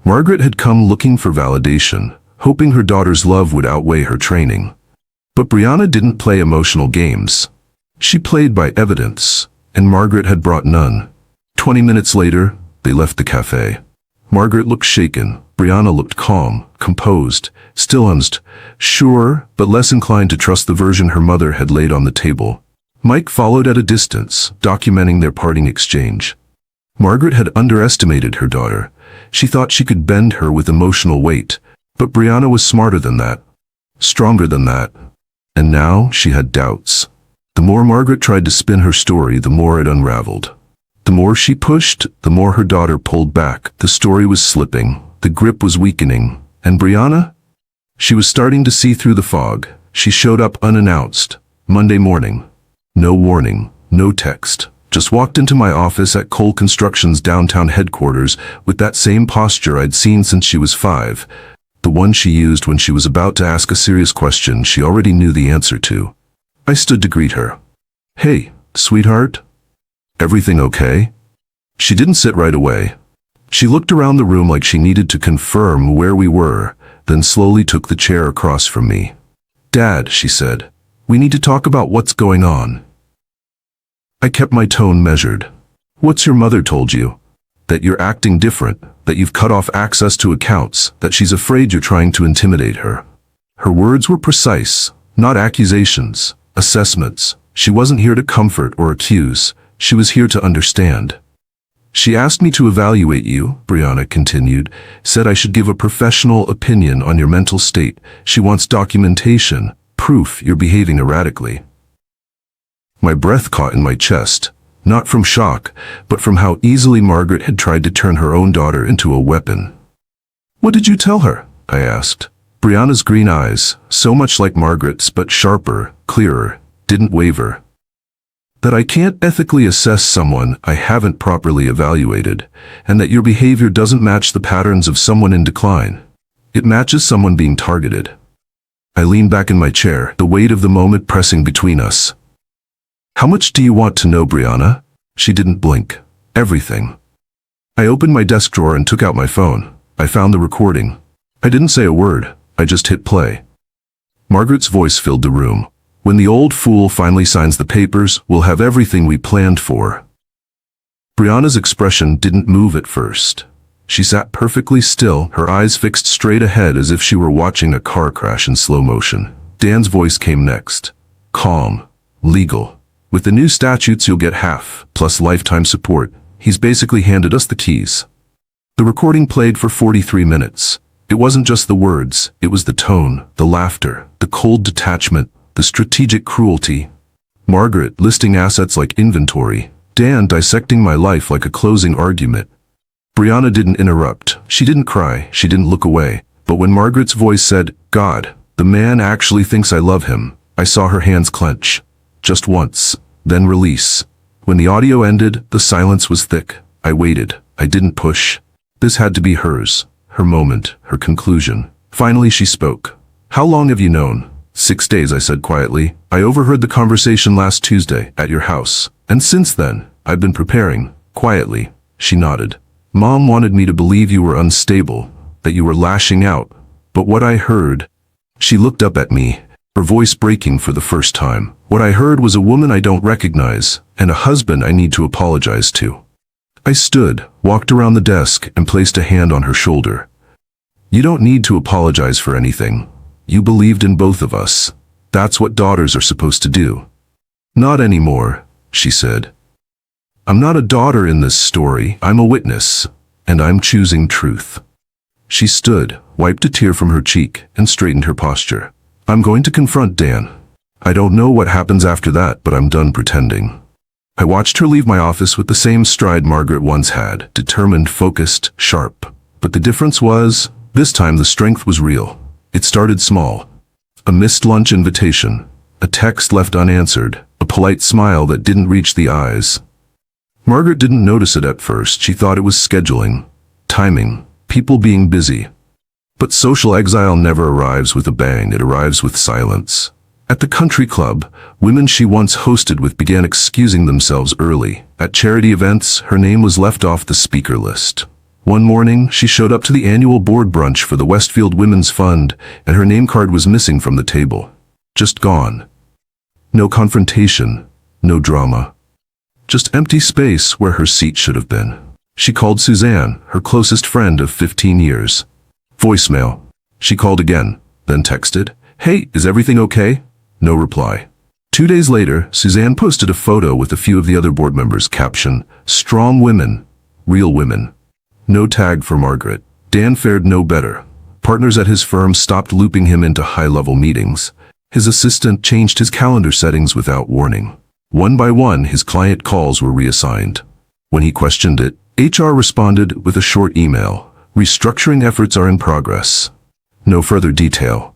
Margaret had come looking for validation, hoping her daughter's love would outweigh her training. But Brianna didn't play emotional games. She played by evidence, and Margaret had brought none. 20 minutes later, they left the cafe. Margaret looked shaken. Brianna looked calm, composed, still unsure, but less inclined to trust the version her mother had laid on the table. Mike followed at a distance, documenting their parting exchange. Margaret had underestimated her daughter. She thought she could bend her with emotional weight, but Brianna was smarter than that, stronger than that. And now she had doubts. The more Margaret tried to spin her story, the more it unraveled. The more she pushed, the more her daughter pulled back. The story was slipping. The grip was weakening. And Brianna? She was starting to see through the fog. She showed up unannounced. Monday morning. No warning, no text. Just walked into my office at Cole Construction's downtown headquarters with that same posture I'd seen since she was 5. The one she used when she was about to ask a serious question she already knew the answer to. I stood to greet her. Hey, sweetheart? Everything okay? She didn't sit right away. She looked around the room like she needed to confirm where we were, then slowly took the chair across from me. Dad, she said, we need to talk about what's going on. I kept my tone measured. What's your mother told you? That you're acting different, that you've cut off access to accounts, that she's afraid you're trying to intimidate her. Her words were precise, not accusations, assessments. She wasn't here to comfort or accuse. She was here to understand. She asked me to evaluate you, Brianna continued, said I should give a professional opinion on your mental state. She wants documentation, proof you're behaving erratically. My breath caught in my chest, not from shock, but from how easily Margaret had tried to turn her own daughter into a weapon. What did you tell her? I asked. Brianna's green eyes, so much like Margaret's but sharper, clearer, didn't waver. That I can't ethically assess someone I haven't properly evaluated, and that your behavior doesn't match the patterns of someone in decline. It matches someone being targeted. I leaned back in my chair, the weight of the moment pressing between us. How much do you want to know, Brianna? She didn't blink. Everything. I opened my desk drawer and took out my phone. I found the recording. I didn't say a word. I just hit play. Margaret's voice filled the room. When the old fool finally signs the papers, we'll have everything we planned for. Brianna's expression didn't move at first. She sat perfectly still, her eyes fixed straight ahead as if she were watching a car crash in slow motion. Dan's voice came next. Calm. Legal. With the new statutes you'll get half, plus lifetime support. He's basically handed us the keys. The recording played for 43 minutes. It wasn't just the words, it was the tone, the laughter, The cold detachment, the strategic cruelty. Margaret listing assets like inventory. Dan dissecting my life like a closing argument. Brianna didn't interrupt. She didn't cry. She didn't look away. But when Margaret's voice said, "God, the man actually thinks I love him," I saw her hands clench. Just once, then release. When the audio ended, the silence was thick. I waited. I didn't push. This had to be hers. Her moment. Her conclusion. Finally she spoke. "How long have you known?" "6 days," I said quietly. "I overheard the conversation last Tuesday, at your house. And since then, I've been preparing." Quietly, she nodded. "Mom wanted me to believe you were unstable, that you were lashing out. But what I heard..." She looked up at me, her voice breaking for the first time. "What I heard was a woman I don't recognize, and a husband I need to apologize to." I stood, walked around the desk, and placed a hand on her shoulder. "You don't need to apologize for anything. You believed in both of us. That's what daughters are supposed to do." "Not anymore," she said. "I'm not a daughter in this story. I'm a witness, and I'm choosing truth." She stood, wiped a tear from her cheek, and straightened her posture. "I'm going to confront Dan. I don't know what happens after that, but I'm done pretending." I watched her leave my office with the same stride Margaret once had, determined, focused, sharp. But the difference was, this time the strength was real. It started small. A missed lunch invitation, a text left unanswered, a polite smile that didn't reach the eyes. Margaret didn't notice it at first. She thought it was scheduling, timing, people being busy. But social exile never arrives with a bang, it arrives with silence. At the country club, women she once hosted with began excusing themselves early. At charity events, her name was left off the speaker list. One morning, she showed up to the annual board brunch for the Westfield Women's Fund, and her name card was missing from the table. Just gone. No confrontation, no drama. Just empty space where her seat should have been. She called Suzanne, her closest friend of 15 years. Voicemail. She called again, then texted, "Hey, is everything okay?" No reply. 2 days later, Suzanne posted a photo with a few of the other board members, caption, "Strong women, real women." No tag for Margaret. Dan fared no better. Partners at his firm stopped looping him into high-level meetings. His assistant changed his calendar settings without warning. One by one, his client calls were reassigned. When he questioned it, HR responded with a short email. "Restructuring efforts are in progress." No further detail.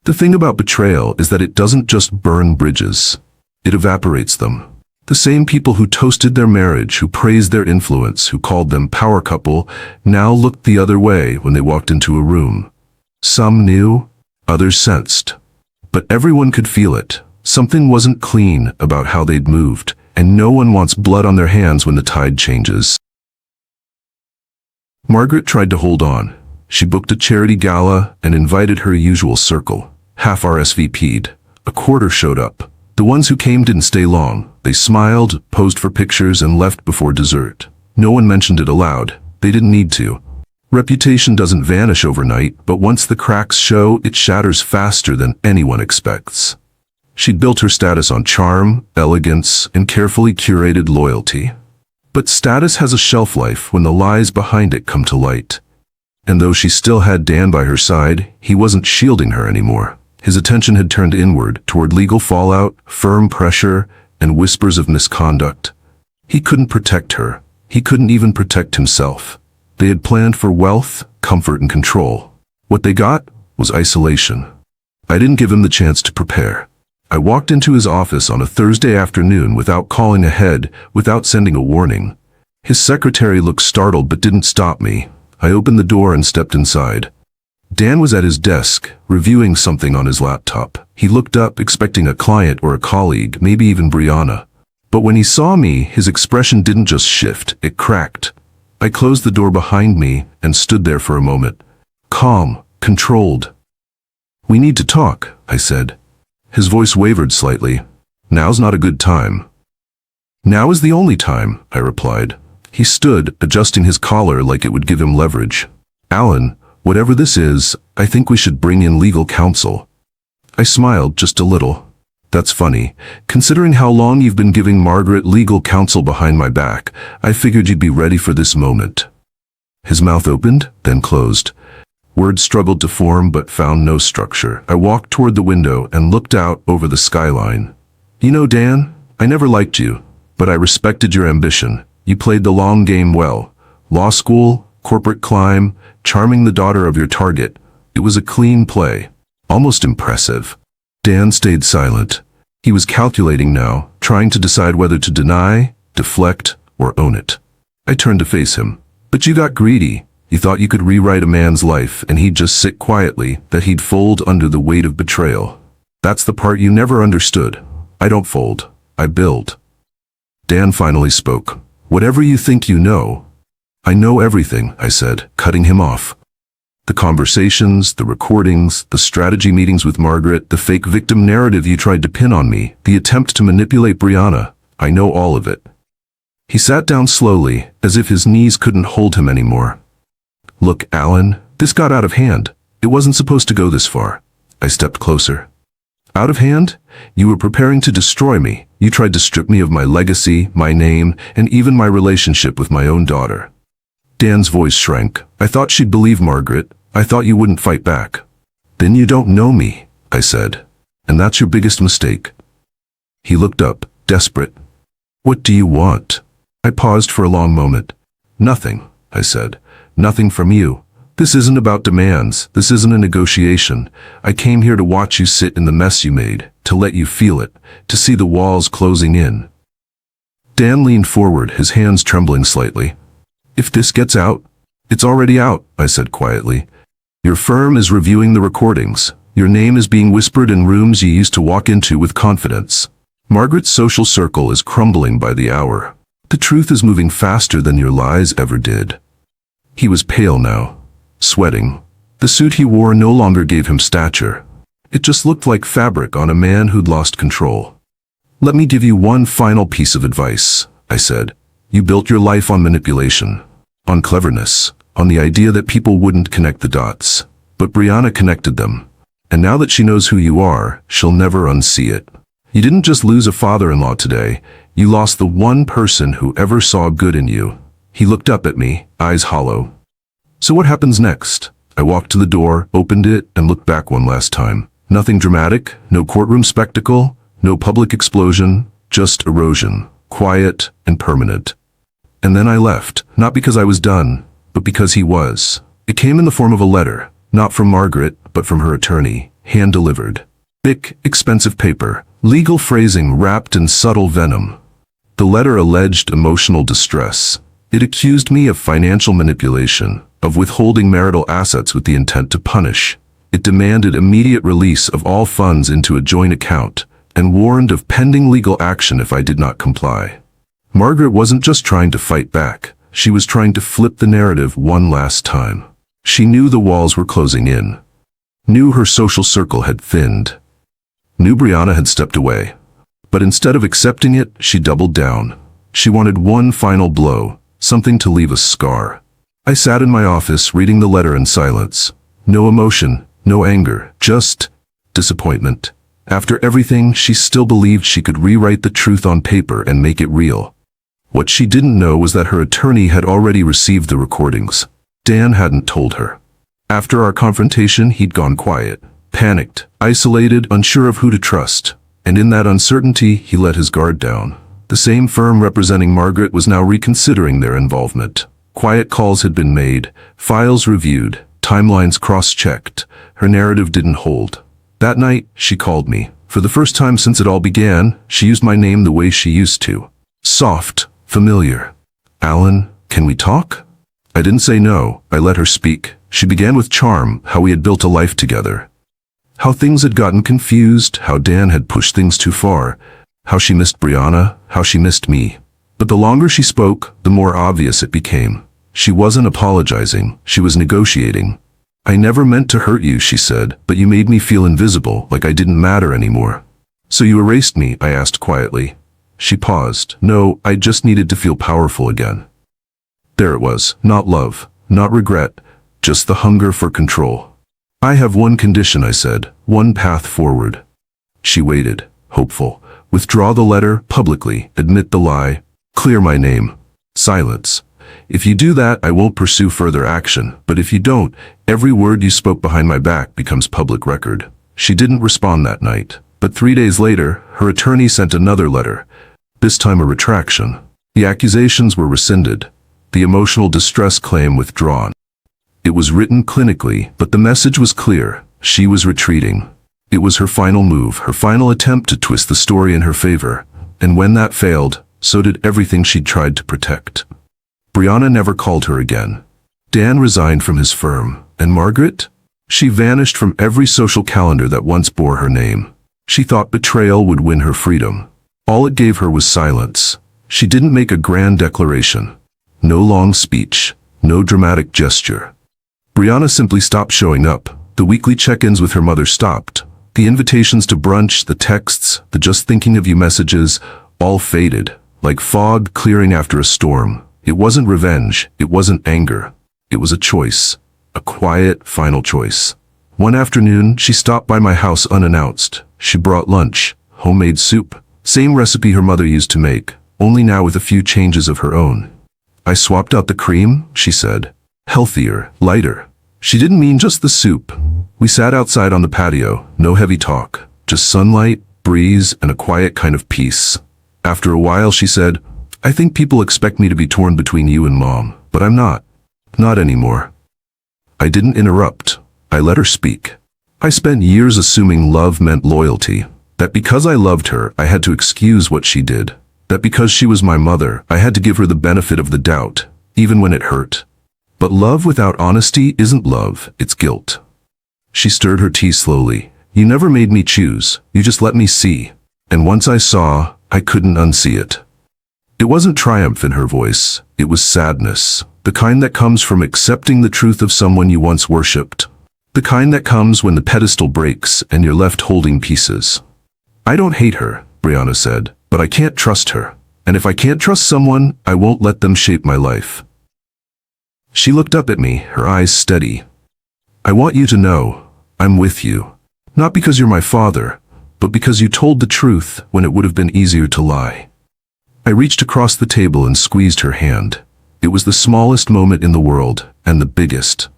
The thing about betrayal is that it doesn't just burn bridges. It evaporates them. The same people who toasted their marriage, who praised their influence, who called them power couple, now looked the other way when they walked into a room. Some knew, others sensed. But everyone could feel it. Something wasn't clean about how they'd moved, and no one wants blood on their hands when the tide changes. Margaret tried to hold on. She booked a charity gala and invited her usual circle. Half RSVP'd. A quarter showed up. The ones who came didn't stay long. They smiled, posed for pictures, and left before dessert. No one mentioned it aloud. They didn't need to. Reputation doesn't vanish overnight, but once the cracks show, it shatters faster than anyone expects. She'd built her status on charm, elegance, and carefully curated loyalty. But status has a shelf life when the lies behind it come to light. And though she still had Dan by her side, he wasn't shielding her anymore. His attention had turned inward, toward legal fallout, firm pressure, and whispers of misconduct. He couldn't protect her. He couldn't even protect himself. They had planned for wealth, comfort, and control. What they got was isolation. I didn't give him the chance to prepare. I walked into his office on a Thursday afternoon without calling ahead, without sending a warning. His secretary looked startled but didn't stop me. I opened the door and stepped inside. Dan was at his desk, reviewing something on his laptop. He looked up, expecting a client or a colleague, maybe even Brianna. But when he saw me, his expression didn't just shift, it cracked. I closed the door behind me and stood there for a moment. Calm, controlled. "We need to talk," I said. His voice wavered slightly. "Now's not a good time." "Now is the only time," I replied. He stood, adjusting his collar like it would give him leverage. "Alan, whatever this is, I think we should bring in legal counsel." I smiled just a little. "That's funny. Considering how long you've been giving Margaret legal counsel behind my back, I figured you'd be ready for this moment." His mouth opened, then closed. Words struggled to form but found no structure. I walked toward the window and looked out over the skyline. You know, Dan, I never liked you, but I respected your ambition. You played the long game well. Law school, corporate climb, charming the daughter of your target. It was a clean play. Almost impressive. Dan stayed silent. He was calculating now, trying to decide whether to deny, deflect, or own it. I turned to face him. But you got greedy. You thought you could rewrite a man's life and he'd just sit quietly, that he'd fold under the weight of betrayal. That's the part you never understood. I don't fold. I build. Dan finally spoke. Whatever you think you know. I know everything, I said, cutting him off. The conversations, the recordings, the strategy meetings with Margaret, the fake victim narrative you tried to pin on me, the attempt to manipulate Brianna. I know all of it. He sat down slowly, as if his knees couldn't hold him anymore. Look, Alan, this got out of hand. It wasn't supposed to go this far. I stepped closer. Out of hand? You were preparing to destroy me. You tried to strip me of my legacy, my name, and even my relationship with my own daughter. Dan's voice shrank. I thought she'd believe Margaret. I thought you wouldn't fight back. Then you don't know me, I said. And that's your biggest mistake. He looked up, desperate. What do you want? I paused for a long moment. Nothing, I said. Nothing from you. This isn't about demands. This isn't a negotiation. I came here to watch you sit in the mess you made, to let you feel it, to see the walls closing in. Dan leaned forward, his hands trembling slightly. If this gets out, it's already out, I said quietly. Your firm is reviewing the recordings. Your name is being whispered in rooms you used to walk into with confidence. Margaret's social circle is crumbling by the hour. The truth is moving faster than your lies ever did. He was pale now, sweating. The suit he wore no longer gave him stature. It just looked like fabric on a man who'd lost control. Let me give you one final piece of advice, I said. You built your life on manipulation, on cleverness, on the idea that people wouldn't connect the dots. But Brianna connected them. And now that she knows who you are, she'll never unsee it. You didn't just lose a father-in-law today. You lost the one person who ever saw good in you. He looked up at me, eyes hollow. So what happens next? I walked to the door, opened it, and looked back one last time. Nothing dramatic, no courtroom spectacle, no public explosion, just erosion, quiet and permanent. And then I left, not because I was done, but because he was. It came in the form of a letter, not from Margaret, but from her attorney, hand-delivered. Thick, expensive paper, legal phrasing wrapped in subtle venom. The letter alleged emotional distress. It accused me of financial manipulation, of withholding marital assets with the intent to punish. It demanded immediate release of all funds into a joint account, and warned of pending legal action if I did not comply. Margaret wasn't just trying to fight back. She was trying to flip the narrative one last time. She knew the walls were closing in. Knew her social circle had thinned. Knew Brianna had stepped away. But instead of accepting it, she doubled down. She wanted one final blow. Something to leave a scar. I sat in my office reading the letter in silence. No emotion, no anger, just disappointment. After everything, she still believed she could rewrite the truth on paper and make it real. What she didn't know was that her attorney had already received the recordings. Dan hadn't told her. After our confrontation, he'd gone quiet, panicked, isolated, unsure of who to trust. And in that uncertainty, he let his guard down. The same firm representing Margaret was now reconsidering their involvement. Quiet calls had been made, files reviewed, timelines cross-checked. Her narrative didn't hold. That night, she called me. For the first time since it all began, she used my name the way she used to. Soft, familiar. Alan, can we talk? I didn't say no. I let her speak. She began with charm, how we had built a life together. How things had gotten confused, how Dan had pushed things too far. How she missed Brianna, how she missed me. But the longer she spoke, the more obvious it became. She wasn't apologizing, she was negotiating. I never meant to hurt you, she said, but you made me feel invisible, like I didn't matter anymore. So you erased me, I asked quietly. She paused. No, I just needed to feel powerful again. There it was, not love, not regret, just the hunger for control. I have one condition, I said, one path forward. She waited, hopeful. Withdraw the letter, publicly, admit the lie, clear my name. Silence. If you do that, I won't pursue further action, but if you don't, every word you spoke behind my back becomes public record. She didn't respond that night, but 3 days later, her attorney sent another letter, this time a retraction. The accusations were rescinded, the emotional distress claim withdrawn. It was written clinically, but the message was clear. She was retreating. It was her final move, her final attempt to twist the story in her favor. And when that failed, so did everything she'd tried to protect. Brianna never called her again. Dan resigned from his firm, and Margaret? She vanished from every social calendar that once bore her name. She thought betrayal would win her freedom. All it gave her was silence. She didn't make a grand declaration. No long speech. No dramatic gesture. Brianna simply stopped showing up. The weekly check-ins with her mother stopped. The invitations to brunch, the texts, the just thinking of you messages, all faded, like fog clearing after a storm. It wasn't revenge. It wasn't anger. It was a choice. A quiet, final choice. One afternoon, she stopped by my house unannounced. She brought lunch, homemade soup, same recipe her mother used to make, only now with a few changes of her own. I swapped out the cream, she said. Healthier, lighter. She didn't mean just the soup. We sat outside on the patio, no heavy talk, just sunlight, breeze, and a quiet kind of peace. After a while, she said, I think people expect me to be torn between you and Mom, but I'm not. Not anymore. I didn't interrupt. I let her speak. I spent years assuming love meant loyalty, that because I loved her, I had to excuse what she did, that because she was my mother, I had to give her the benefit of the doubt, even when it hurt. But love without honesty isn't love, it's guilt. She stirred her tea slowly. You never made me choose, you just let me see. And once I saw, I couldn't unsee it. It wasn't triumph in her voice, it was sadness, the kind that comes from accepting the truth of someone you once worshipped. The kind that comes when the pedestal breaks and you're left holding pieces. I don't hate her, Brianna said, but I can't trust her. And if I can't trust someone, I won't let them shape my life. She looked up at me, her eyes steady. I want you to know, I'm with you. Not because you're my father, but because you told the truth when it would have been easier to lie. I reached across the table and squeezed her hand. It was the smallest moment in the world, and the biggest.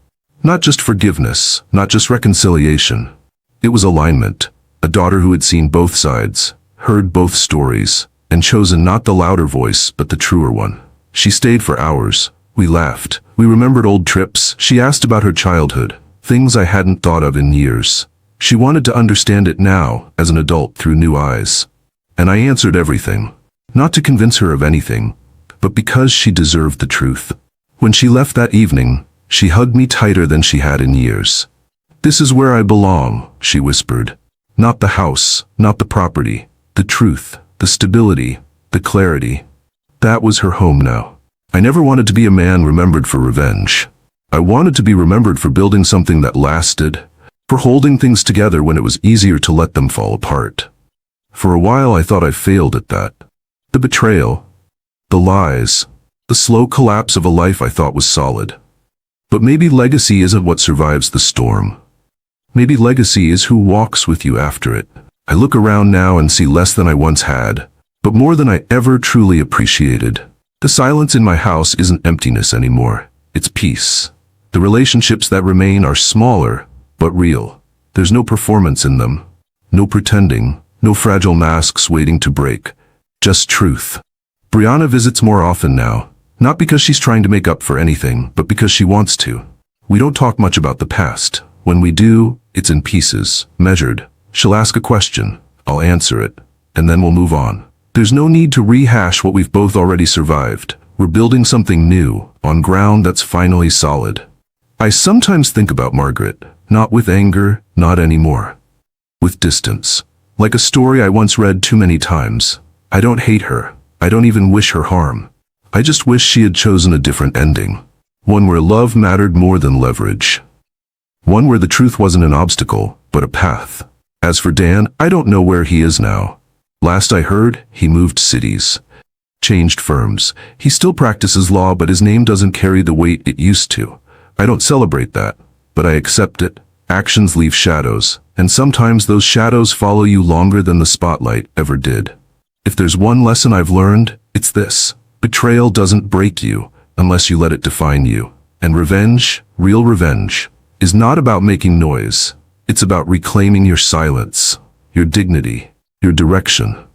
Not just forgiveness, not just reconciliation. It was alignment. A daughter who had seen both sides, heard both stories, and chosen not the louder voice, but the truer one. She stayed for hours. We laughed. We remembered old trips. She asked about her childhood, things I hadn't thought of in years. She wanted to understand it now, as an adult, through new eyes. And I answered everything. Not to convince her of anything, but because she deserved the truth. When she left that evening, she hugged me tighter than she had in years. This is where I belong, she whispered. Not the house, not the property, the truth, the stability, the clarity. That was her home now. I never wanted to be a man remembered for revenge. I wanted to be remembered for building something that lasted, for holding things together when it was easier to let them fall apart. For a while I thought I failed at that. The betrayal, the lies, the slow collapse of a life I thought was solid. But maybe legacy isn't what survives the storm. Maybe legacy is who walks with you after it. I look around now and see less than I once had, but more than I ever truly appreciated. The silence in my house isn't emptiness anymore. It's peace. The relationships that remain are smaller, but real. There's no performance in them. No pretending. No fragile masks waiting to break. Just truth. Brianna visits more often now. Not because she's trying to make up for anything, but because she wants to. We don't talk much about the past. When we do, it's in pieces, measured. She'll ask a question, I'll answer it, and then we'll move on. There's no need to rehash what we've both already survived. We're building something new, on ground that's finally solid. I sometimes think about Margaret, not with anger, not anymore. With distance. Like a story I once read too many times. I don't hate her. I don't even wish her harm. I just wish she had chosen a different ending. One where love mattered more than leverage. One where the truth wasn't an obstacle, but a path. As for Dan, I don't know where he is now. Last I heard, he moved cities. Changed firms. He still practices law, but his name doesn't carry the weight it used to. I don't celebrate that, but I accept it. Actions leave shadows, and sometimes those shadows follow you longer than the spotlight ever did. If there's one lesson I've learned, it's this. Betrayal doesn't break you, unless you let it define you. And revenge, real revenge, is not about making noise. It's about reclaiming your silence, your dignity, your direction.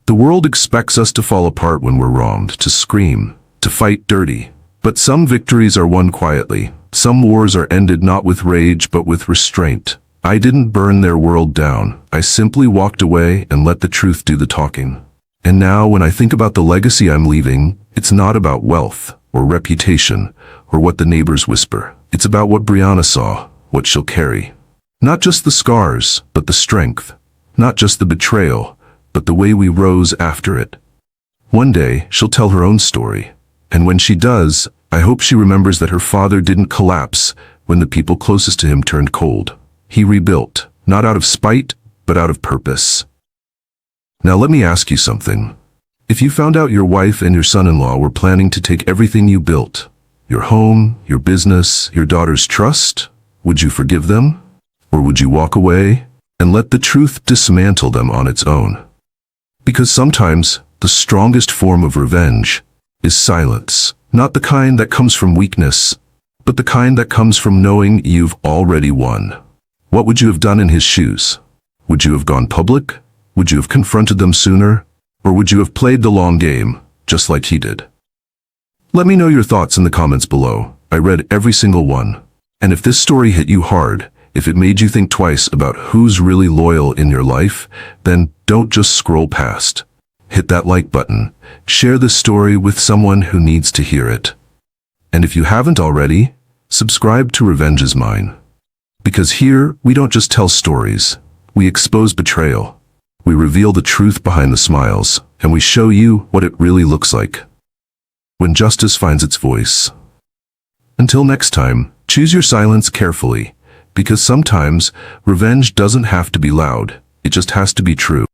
The world expects us to fall apart when we're wronged, to scream, to fight dirty. But some victories are won quietly. Some wars are ended not with rage but with restraint. I didn't burn their world down. I simply walked away and let the truth do the talking. And now when I think about the legacy I'm leaving, it's not about wealth or reputation or what the neighbors whisper. It's about what Brianna saw, what she'll carry. Not just the scars, but the strength. Not just the betrayal, but the way we rose after it. One day, she'll tell her own story. And when she does, I hope she remembers that her father didn't collapse when the people closest to him turned cold. He rebuilt, not out of spite, but out of purpose. Now let me ask you something. If you found out your wife and your son-in-law were planning to take everything you built, your home, your business, your daughter's trust, would you forgive them? Or would you walk away and let the truth dismantle them on its own? Because sometimes the strongest form of revenge is silence. Not the kind that comes from weakness, but the kind that comes from knowing you've already won. What would you have done in his shoes? Would you have gone public? Would you have confronted them sooner? Or would you have played the long game, just like he did? Let me know your thoughts in the comments below. I read every single one. And if this story hit you hard, if it made you think twice about who's really loyal in your life, then don't just scroll past. Hit that like button. Share this story with someone who needs to hear it. And if you haven't already, subscribe to Revenge is Mine. Because here, we don't just tell stories. We expose betrayal. We reveal the truth behind the smiles, and we show you what it really looks like when justice finds its voice. Until next time, choose your silence carefully, because sometimes revenge doesn't have to be loud. It just has to be true.